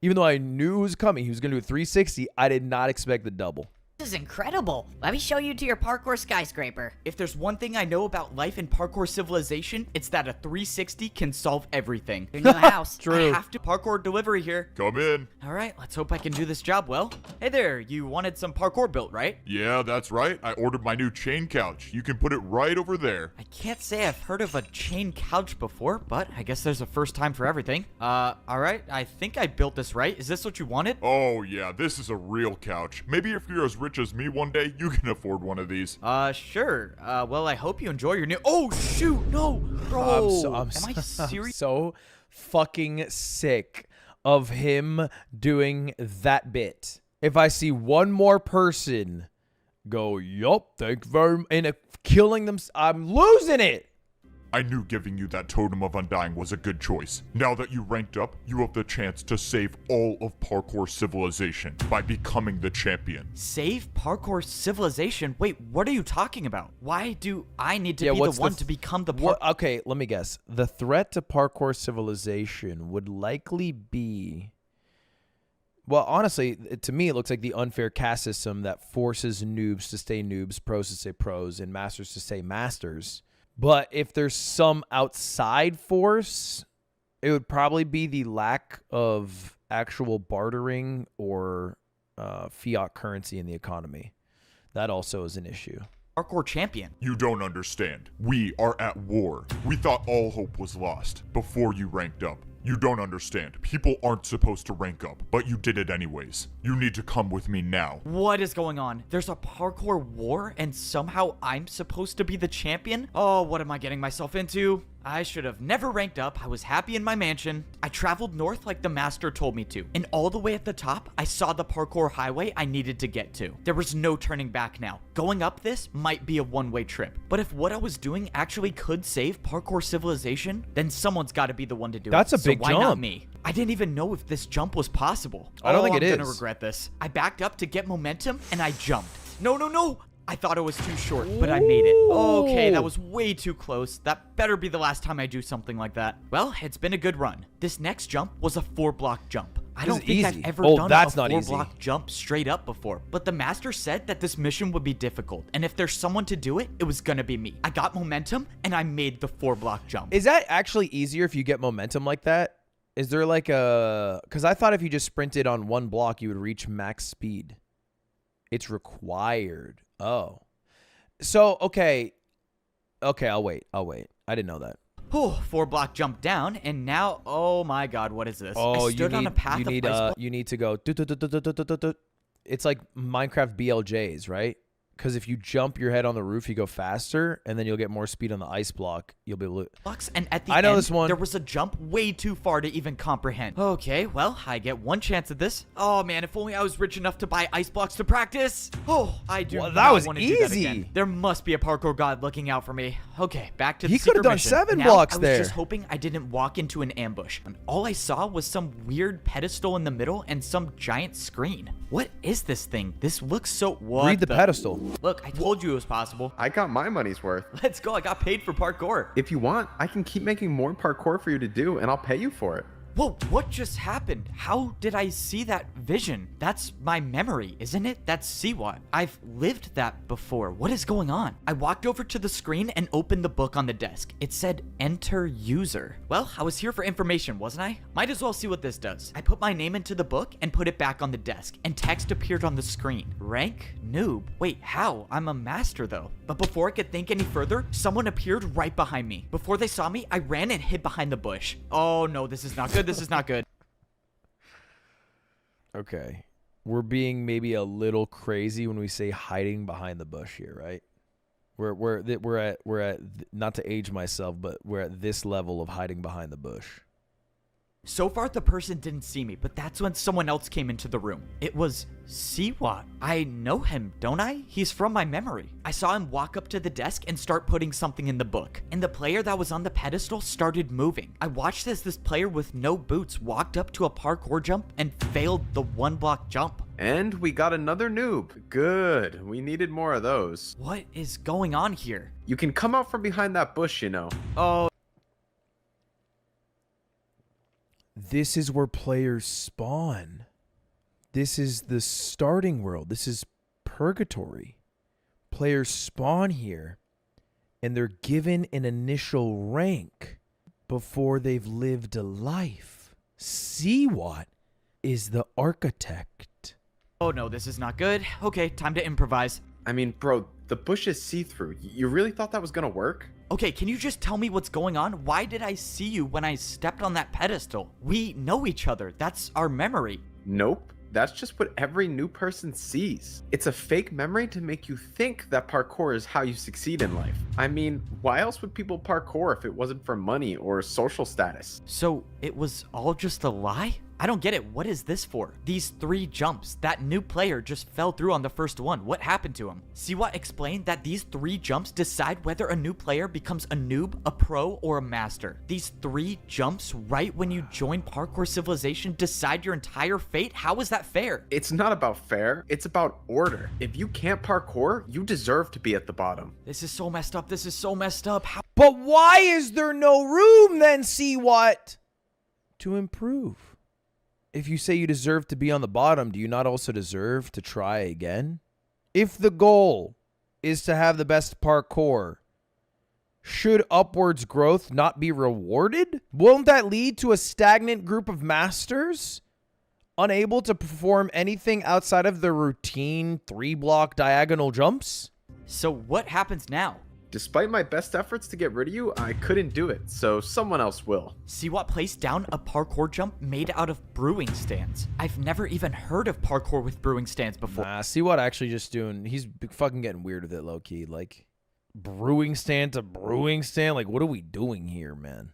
he was going to do a 360, I did not expect the double. This is incredible. Let me show you to your parkour skyscraper. If there's one thing I know about life in parkour civilization, it's that a 360 can solve everything. Your new house. True. I have to parkour delivery here. Come in. All right, let's hope I can do this job well. Hey there, you wanted some parkour built, right? Yeah, that's right. I ordered my new chain couch. You can put it right over there. I can't say I've heard of a chain couch before, but I guess there's a first time for everything. All right, I think I built this right. Is this what you wanted? Oh, yeah, this is a real couch. Maybe if you're as rich as me one day, you can afford one of these. Sure. Well, I hope you enjoy your new... Oh, shoot, no, bro. I'm Am I serious? so fucking sick of him doing that bit. If I see one more person go, yup, thank you very much, and killing them, I'm losing it. I knew giving you that Totem of Undying was a good choice. Now that you ranked up, you have the chance to save all of parkour civilization by becoming the champion. Save parkour civilization? Wait, what are you talking about? Why do I need to be the what's one to become the okay, let me guess. The threat to parkour civilization would likely be... Well, honestly, to me, it looks like the unfair caste system that forces noobs to stay noobs, pros to stay pros, and masters to stay masters. But if there's some outside force, it would probably be the lack of actual bartering or fiat currency in the economy. That also is an issue. Parkour champion. You don't understand. We are at war. We thought all hope was lost before you ranked up. You don't understand. People aren't supposed to rank up, but you did it anyways. You need to come with me now. What is going on? There's a parkour war and somehow I'm supposed to be the champion? Oh, what am I getting myself into? I should have never ranked up. I was happy in my mansion. I traveled north like the master told me to. And all the way at the top, I saw the parkour highway I needed to get to. There was no turning back now. Going up this might be a one-way trip. But if what I was doing actually could save parkour civilization, then someone's got to be the one to do it. That's a big why jump. not me? I didn't even know if this jump was possible. I don't think it I'm gonna is. regret this. I backed up to get momentum and I jumped. No. I thought it was too short, but I made it. Okay, that was way too close. That better be the last time I do something like that. Well, it's been a good run. This next jump was a 4-block jump. I don't think I've ever done a 4-block jump straight up before, but the master said that this mission would be difficult, and if there's someone to do it, it was gonna be me. I got momentum, and I made the 4-block jump. Is that actually easier if you get momentum like that? Is there like a... Because I thought if you just sprinted on one block, you would reach max speed. It's required. Oh. So, okay. Okay, I'll wait. I didn't know that. Oh, 4-block jump down, and now, oh my god, what is this? Oh, I stood on a path of ice block. you need to go... It's like Minecraft BLJs, right? Because if you jump your head on the roof, you go faster, and then you'll get more speed on the ice block. You'll be able to... And at the I know end, this one. there was a jump way too far to even comprehend. Okay, well, I get one chance at this. Oh man, if only I was rich enough to buy ice blocks to practice. Oh, I do Well, that not was want to do that easy. again. There must be a parkour god looking out for me. Okay, back to the He could have secret done mission. 7 Now, blocks I was there. just hoping I didn't walk into an ambush. And all I saw was some weird pedestal in the middle and some giant screen. What is this thing? This looks so... What Read the pedestal. Look, I told you it was possible. I got my money's worth. Let's go. I got paid for parkour. If you want, I can keep making more parkour for you to do, and I'll pay you for it. Whoa, what just happened? How did I see that vision? That's my memory, isn't it? That's Siwat. I've lived that before. What is going on? I walked over to the screen and opened the book on the desk. It said, enter user. Well, I was here for information, wasn't I? Might as well see what this does. I put my name into the book and put it back on the desk, and text appeared on the screen. Rank? Noob. Wait, how? I'm a master though. But before I could think any further, someone appeared right behind me. Before they saw me, I ran and hid behind the bush. Oh no, this is not good. This is not good. Okay. We're being maybe a little crazy when we say hiding behind the bush here, right? We're at not to age myself, but we're at this level of hiding behind the bush. So far, the person didn't see me, but that's when someone else came into the room. It was Siwat. I know him, don't I? He's from my memory. I saw him walk up to the desk and start putting something in the book. And the player that was on the pedestal started moving. I watched as this player with no boots walked up to a parkour jump and failed the 1-block jump. And we got another noob. Good. We needed more of those. What is going on here? You can come out from behind that bush, you know. Oh. This is where players spawn. This is the starting world. This is purgatory. Players spawn here, and they're given an initial rank before they've lived a life. Siwat is the architect. Oh no, this is not good. Okay, time to improvise. I mean, bro, the bush is see-through. You really thought that was gonna work? Okay, can you just tell me what's going on? Why did I see you when I stepped on that pedestal? We know each other. That's our memory. Nope. That's just what every new person sees. It's a fake memory to make you think that parkour is how you succeed in life. I mean, why else would people parkour if it wasn't for money or social status? So it was all just a lie? I don't get it. What is this for? These 3 jumps. That new player just fell through on the first one. What happened to him? Siwat explained that these 3 jumps decide whether a new player becomes a noob, a pro, or a master. These 3 jumps right when you join Parkour Civilization decide your entire fate? How is that fair? It's not about fair. It's about order. If you can't parkour, you deserve to be at the bottom. This is so messed up. This is so messed up. How? But why is there no room then, Siwat, to improve? If you say you deserve to be on the bottom, do you not also deserve to try again? If the goal is to have the best parkour, should upwards growth not be rewarded? Won't that lead to a stagnant group of masters? unable to perform anything outside of the routine 3-block diagonal jumps? So what happens now? Despite my best efforts to get rid of you, I couldn't do it, so someone else will. Siwat placed down a parkour jump made out of brewing stands. I've never even heard of parkour with brewing stands before. Nah, see what actually just doing. He's fucking getting weird with it, low key. Like, brewing stand to brewing stand. Like, what are we doing here, man?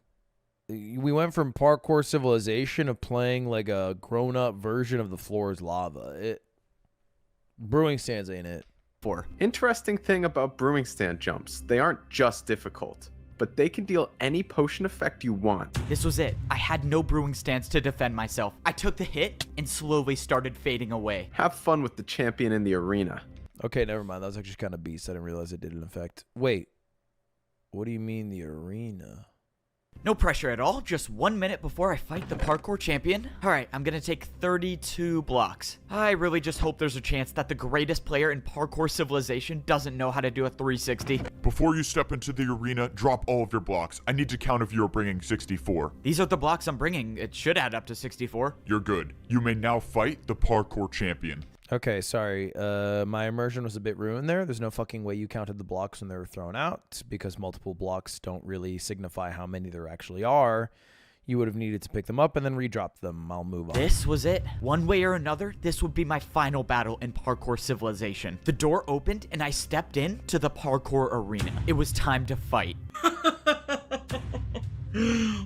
We went from parkour civilization of playing like a grown-up version of the floor is lava. Brewing stands ain't it. Interesting thing about brewing stand jumps, they aren't just difficult, but they can deal any potion effect you want. This was it. I had no brewing stands to defend myself. I took the hit and slowly started fading away. Have fun with the champion in the arena. Okay, never mind. That was actually kind of beast. I didn't realize it did an effect. Wait, what do you mean the arena? No pressure at all, just 1 minute before I fight the parkour champion. Alright, I'm gonna take 32 blocks. I really just hope there's a chance that the greatest player in parkour civilization doesn't know how to do a 360. Before you step into the arena, drop all of your blocks. I need to count if you are bringing 64. These are the blocks I'm bringing. It should add up to 64. You're good. You may now fight the parkour champion. Okay, sorry. My immersion was a bit ruined there. There's no fucking way you counted the blocks when they were thrown out, because multiple blocks don't really signify how many there actually are. You would have needed to pick them up and then redrop them. I'll move on. This was it. One way or another, this would be my final battle in parkour civilization. The door opened and I stepped in to the parkour arena. It was time to fight.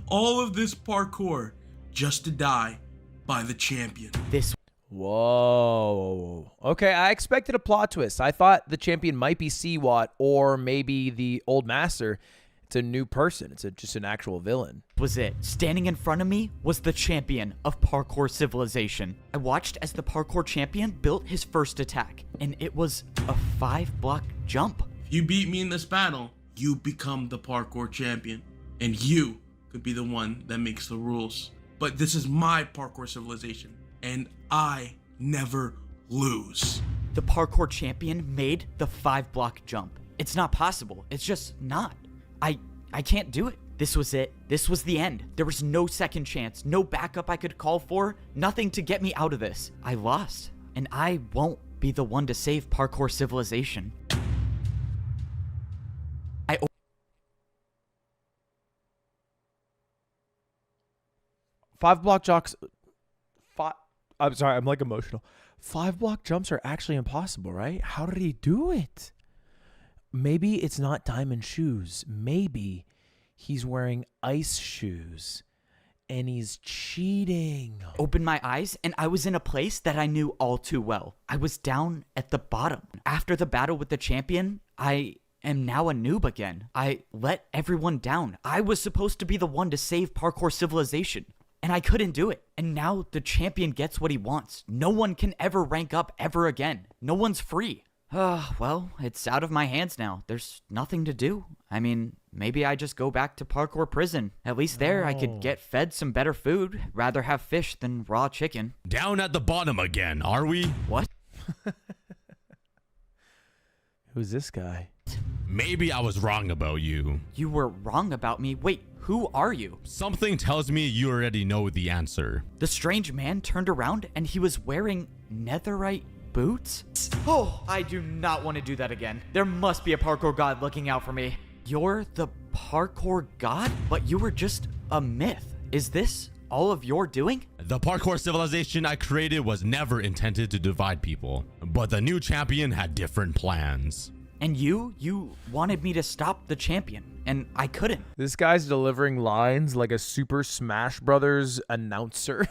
All of this parkour just to die by the champion. This Whoa. Okay, I expected a plot twist. I thought the champion might be Siwat or maybe the old master. It's a new person. It's just an actual villain. Was it. Standing in front of me was the champion of parkour civilization. I watched as the parkour champion built his first attack, and it was a 5-block jump. If you beat me in this battle, you become the parkour champion, and you could be the one that makes the rules. But this is my parkour civilization, and I never lose. The parkour champion made the 5-block jump. It's not possible. It's just not. I can't do it. This was it. This was the end. There was no second chance, no backup I could call for, nothing to get me out of this. I lost, and I won't be the one to save parkour civilization. 5-block jumps. I'm sorry, I'm like emotional. 5-block jumps are actually impossible, right? How did he do it? Maybe it's not diamond shoes. Maybe he's wearing ice shoes and he's cheating. Opened my eyes and I was in a place that I knew all too well. I was down at the bottom. After the battle with the champion, I am now a noob again. I let everyone down. I was supposed to be the one to save parkour civilization, and I couldn't do it. And now the champion gets what he wants. No one can ever rank up ever again. No one's free. Well, it's out of my hands now. There's nothing to do. I mean, maybe I just go back to parkour prison. At least there I could get fed some better food. Rather have fish than raw chicken. Down at the bottom again, are we? What? Who's this guy? Maybe I was wrong about you. You were wrong about me? Wait, who are you? Something tells me you already know the answer. The strange man turned around and he was wearing netherite boots? Oh, I do not want to do that again. There must be a parkour god looking out for me. You're the parkour god? But you were just a myth. Is this all of your doing? The parkour civilization I created was never intended to divide people, but the new champion had different plans. And you wanted me to stop the champion, and I couldn't. This guy's delivering lines like a Super Smash Brothers announcer.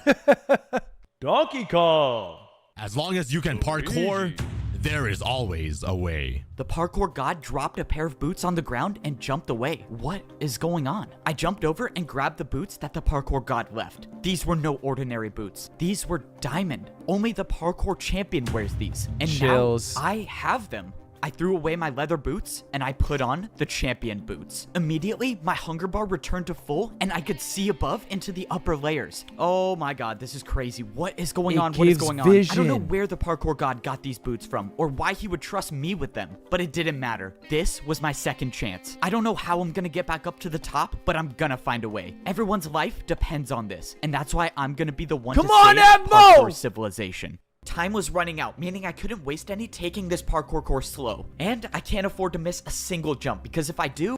Donkey Kong! As long as you can parkour, there is always a way. The parkour god dropped a pair of boots on the ground and jumped away. What is going on? I jumped over and grabbed the boots that the parkour god left. These were no ordinary boots. These were diamond. Only the parkour champion wears these. And Chills. now I have them. I threw away my leather boots and I put on the champion boots. Immediately, my hunger bar returned to full and I could see above into the upper layers. Oh my god, this is crazy. What is going on? What is going on? I don't know where the parkour god got these boots from or why he would trust me with them, but it didn't matter. This was my second chance. I don't know how I'm gonna get back up to the top, but I'm gonna find a way. Everyone's life depends on this, and that's why I'm gonna be the one to save parkour civilization. Time was running out, meaning I couldn't waste any taking this parkour course slow. And I can't afford to miss a single jump, because if I do...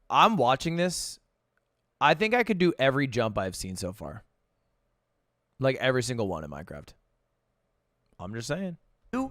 I'm watching this. I think I could do every jump I've seen so far. Like every single one in Minecraft. I'm just saying.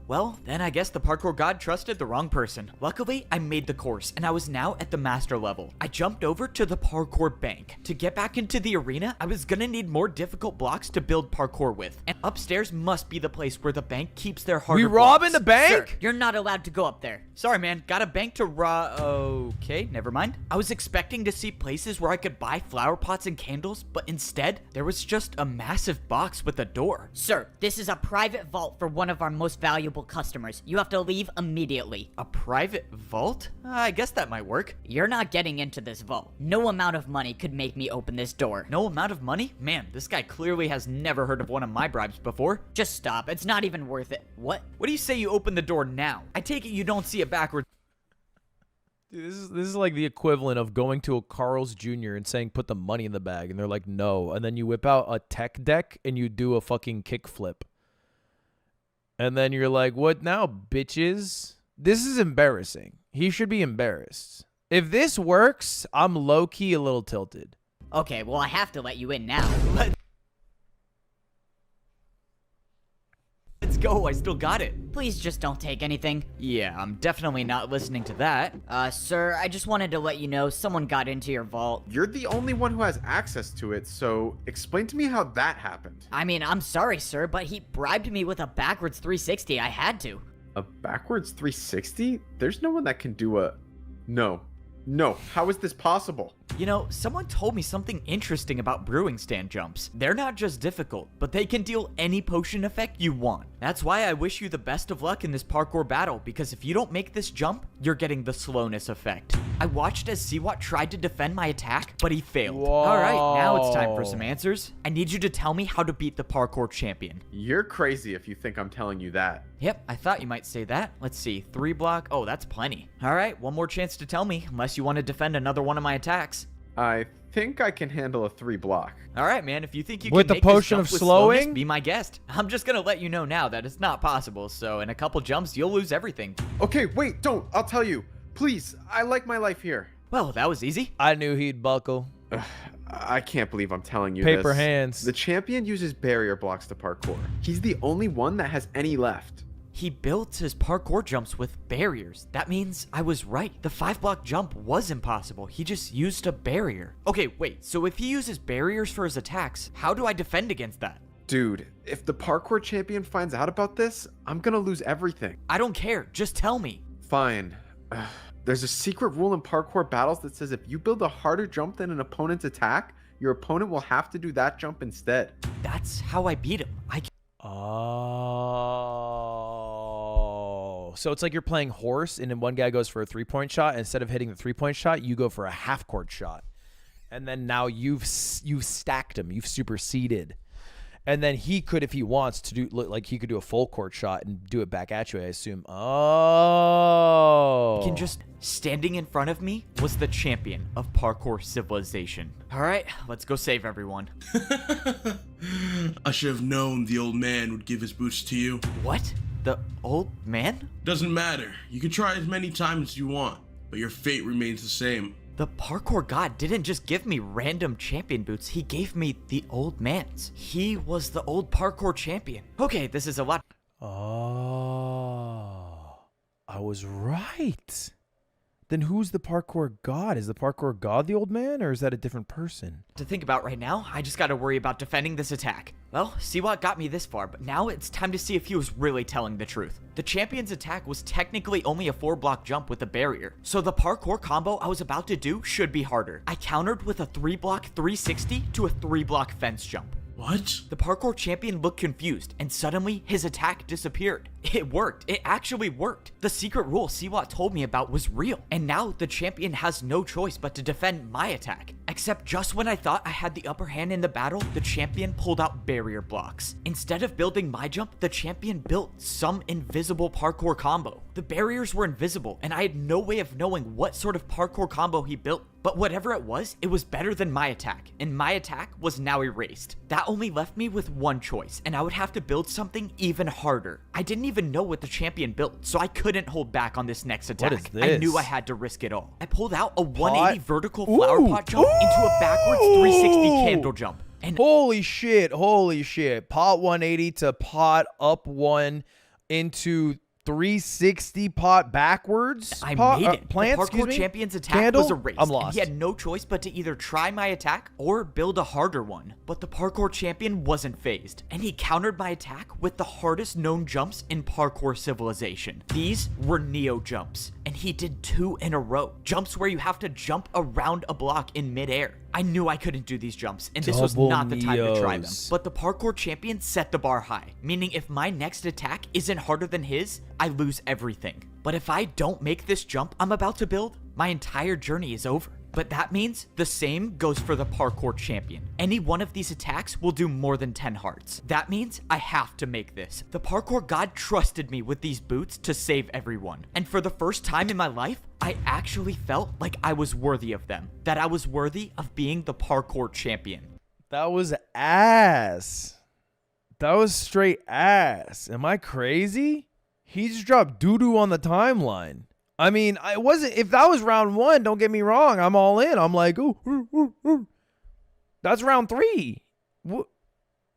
Well, then I guess the parkour god trusted the wrong person. Luckily, I made the course, and I was now at the master level. I jumped over to the parkour bank. To get back into the arena, I was gonna need more difficult blocks to build parkour with. And upstairs must be the place where the bank keeps their harder blocks. robbing the bank? Sir, you're not allowed to go up there. Sorry, man. Got a bank to Okay, never mind. I was expecting to see places where I could buy flower pots and candles, but instead, there was just a massive box with a door. Sir, this is a private vault for one of our most valuable customers. You have to leave immediately. A private vault? I guess that might work. You're not getting into this vault. No amount of money could make me open this door. No amount of money? Man, this guy clearly has never heard of one of my bribes before. Just stop. It's not even worth it. What? What do you say you open the door now? I take it you don't see it backwards. Dude, this is like the equivalent of going to a Carl's Jr. and saying put the money in the bag, and they're like no, and then you whip out a tech deck and you do a fucking kickflip. And then you're like, what now, bitches? This is embarrassing. He should be embarrassed. If this works, I'm low-key a little tilted. Okay, well, I have to let you in now. Let's go. I still got it. Please just don't take anything. Yeah, I'm definitely not listening to that. Sir, I just wanted to let you know someone got into your vault. You're the only one who has access to it, so explain to me how that happened. I mean, I'm sorry, sir, but he bribed me with a backwards 360. I had to. A backwards 360? There's no one that can do a... No, how is this possible? You know, someone told me something interesting about brewing stand jumps. They're not just difficult, but they can deal any potion effect you want. That's why I wish you the best of luck in this parkour battle, because if you don't make this jump, you're getting the slowness effect. I watched as Siwat tried to defend my attack, but he failed. Whoa. All right, now it's time for some answers. I need you to tell me how to beat the parkour champion. You're crazy if you think I'm telling you that. Yep, I thought you might say that. Let's see, 3 block. Oh, that's plenty. All right, one more chance to tell me, unless you want to defend another one of my attacks. I think I can handle a 3 block. All right, man. If you think you with can the make potion this jump of with slowing, slowness, be my guest. I'm just gonna let you know now that it's not possible. So in a couple jumps, you'll lose everything. Okay, wait, don't. I'll tell you. Please, I like my life here. Well, that was easy. I knew he'd buckle. I can't believe I'm telling you Paper this. hands. The champion uses barrier blocks to parkour. He's the only one that has any left. He built his parkour jumps with barriers. That means I was right. The 5-block jump was impossible. He just used a barrier. Okay, wait. So if he uses barriers for his attacks, how do I defend against that? Dude, if the parkour champion finds out about this, I'm gonna lose everything. I don't care. Just tell me. Fine. There's a secret rule in parkour battles that says if you build a harder jump than an opponent's attack, your opponent will have to do that jump instead. That's how I beat him. Oh. So it's like you're playing horse, and then one guy goes for a 3-point shot. And instead of hitting the 3-point shot, you go for a half-court shot. And then now you've stacked him. You've superseded. And then he could, if he wants to do, like he could do a full court shot and do it back at you, I assume. Oh. Can just standing in front of me was the champion of parkour civilization. All right, let's go save everyone. I should have known the old man would give his boots to you. What? The old man? Doesn't matter. You can try as many times as you want, but your fate remains the same. The parkour god didn't just give me random champion boots, he gave me the old man's. He was the old parkour champion. Okay, this is a lot. Oh, I was right. Then who's the parkour god? Is the parkour god the old man, or is that a different person? To think about right now, I just gotta worry about defending this attack. Well, Siwat got me this far, but now it's time to see if he was really telling the truth. The champion's attack was technically only a 4-block jump with a barrier, so the parkour combo I was about to do should be harder. I countered with a 3-block 360 to a 3-block fence jump. What? The parkour champion looked confused, and suddenly his attack disappeared. It worked. It actually worked. The secret rule Siwat told me about was real, and now the champion has no choice but to defend my attack. Except just when I thought I had the upper hand in the battle, the champion pulled out barrier blocks. Instead of building my jump, the champion built some invisible parkour combo. The barriers were invisible, and I had no way of knowing what sort of parkour combo he built. But whatever it was better than my attack, and my attack was now erased. That only left me with one choice, and I would have to build something even harder. I didn't even know what the champion built, so I couldn't hold back on this next attack. What is I knew this? I had to risk it all. I pulled out a 180 vertical flower pot jump into a backwards 360 candle jump. And holy shit. Pot 180 to pot up 1 into 360 pot backwards. I pot, made it. Plants, The excuse parkour me? champion's attack Candle? was erased. I'm And lost. he had no choice but to either try my attack or build a harder one. But the parkour champion wasn't phased, and he countered my attack with the hardest known jumps in parkour civilization. These were Neo jumps, and he did 2 in a row. Jumps where you have to jump around a block in midair. I knew I couldn't do these jumps, and this was Double not the time to try them. Neos. But the parkour champion set the bar high, meaning if my next attack isn't harder than his, I lose everything. But if I don't make this jump I'm about to build, my entire journey is over. But that means the same goes for the parkour champion. Any one of these attacks will do more than 10 hearts. That means I have to make this. The parkour god trusted me with these boots to save everyone. And for the first time in my life, I actually felt like I was worthy of them. That I was worthy of being the parkour champion. That was ass. That was straight ass. Am I crazy? He just dropped doo-doo on the timeline. I mean, I wasn't. If that was round 1, don't get me wrong, I'm all in. I'm like, ooh. That's round 3. What?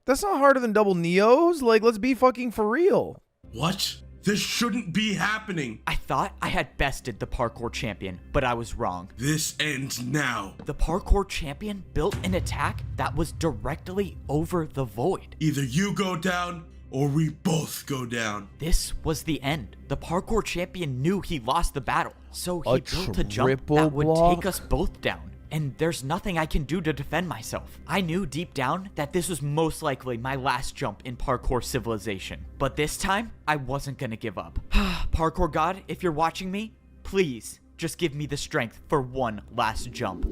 That's not harder than double Neos. Like, let's be fucking for real. What? This shouldn't be happening. I thought I had bested the parkour champion, but I was wrong. This ends now. The parkour champion built an attack that was directly over the void. Either you go down or we both go down. This was the end. The parkour champion knew he lost the battle, so he built a jump triple that would block? take us both down. And there's nothing I can do to defend myself. I knew deep down that this was most likely my last jump in parkour civilization. But this time, I wasn't gonna give up. Parkour god, if you're watching me, please just give me the strength for one last jump.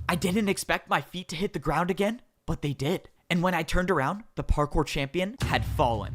I didn't expect my feet to hit the ground again, but they did. And when I turned around, the parkour champion had fallen.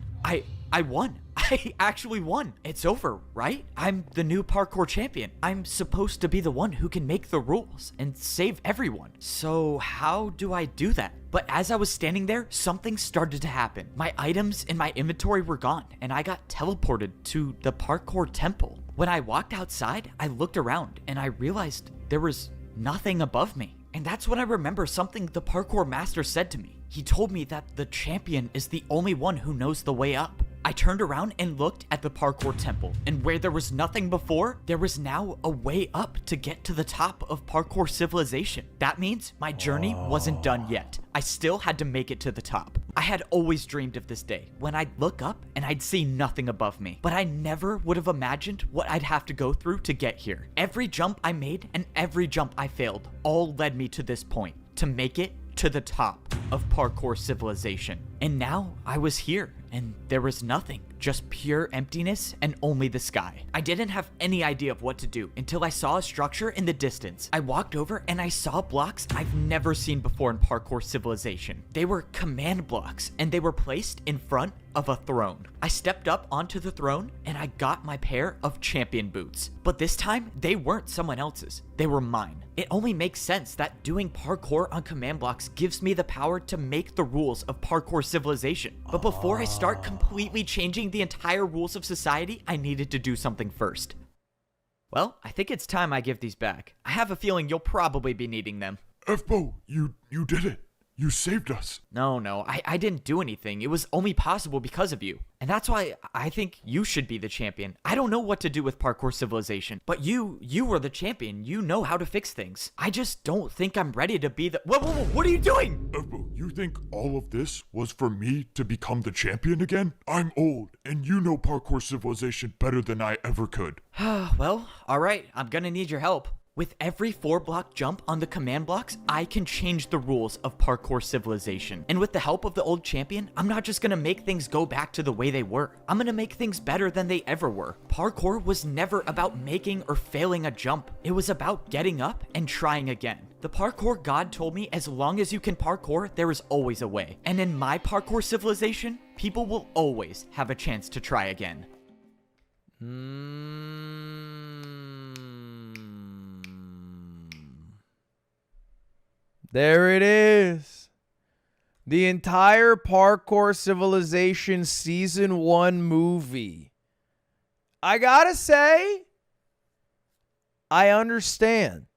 I won. I actually won. It's over, right? I'm the new parkour champion. I'm supposed to be the one who can make the rules and save everyone. So how do I do that? But as I was standing there, something started to happen. My items in my inventory were gone, and I got teleported to the parkour temple. When I walked outside, I looked around, and I realized there was nothing above me. And that's when I remember something the parkour master said to me. He told me that the champion is the only one who knows the way up. I turned around and looked at the parkour temple, and where there was nothing before, there was now a way up to get to the top of parkour civilization. That means my journey wasn't done yet. I still had to make it to the top. I had always dreamed of this day, when I'd look up and I'd see nothing above me. But I never would have imagined what I'd have to go through to get here. Every jump I made and every jump I failed all led me to this point, to make it to the top of parkour civilization. And now I was here, and there was nothing, just pure emptiness and only the sky. I didn't have any idea of what to do until I saw a structure in the distance. I walked over and I saw blocks I've never seen before in parkour civilization. They were command blocks, and they were placed in front of a throne. I stepped up onto the throne and I got my pair of champion boots. But this time, they weren't someone else's, they were mine. It only makes sense that doing parkour on command blocks gives me the power to make the rules of parkour civilization. But before I start completely changing the entire rules of society, I needed to do something first. Well, I think it's time I give these back. I have a feeling you'll probably be needing them. F-Bo, you did it. You saved us. No, I didn't do anything. It was only possible because of you. And that's why I think you should be the champion. I don't know what to do with parkour civilization, but you were the champion. You know how to fix things. I just don't think I'm ready to be the— Whoa, what are you doing? F-Bo, you think all of this was for me to become the champion again? I'm old, and you know parkour civilization better than I ever could. Well, alright, I'm gonna need your help. With every 4-block jump on the command blocks, I can change the rules of Parkour Civilization. And with the help of the old champion, I'm not just gonna make things go back to the way they were. I'm gonna make things better than they ever were. Parkour was never about making or failing a jump. It was about getting up and trying again. The parkour god told me as long as you can parkour, there is always a way. And in my Parkour Civilization, people will always have a chance to try again. There it is. The entire Parkour Civilization Season 1 movie. I gotta say, I understand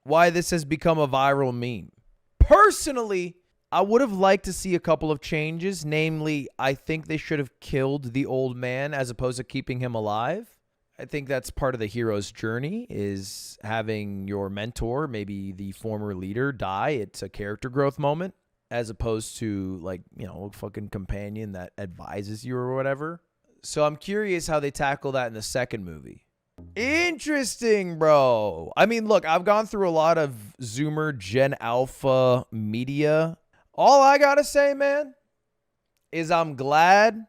why this has become a viral meme. Personally, I would have liked to see a couple of changes. Namely, I think they should have killed the old man as opposed to keeping him alive. I think that's part of the hero's journey, is having your mentor, maybe the former leader, die. It's a character growth moment, as opposed to, like, you know, a fucking companion that advises you or whatever. So I'm curious how they tackle that in the second movie. Interesting, bro. I mean, look, I've gone through a lot of Zoomer Gen Alpha media. All I gotta say, man, is I'm glad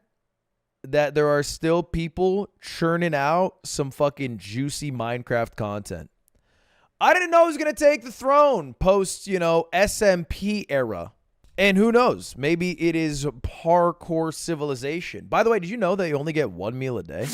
that there are still people churning out some fucking juicy Minecraft content. I didn't know it was going to take the throne post, you know, SMP era. And who knows? Maybe it is Parkour Civilization. By the way, did you know that you only get one meal a day?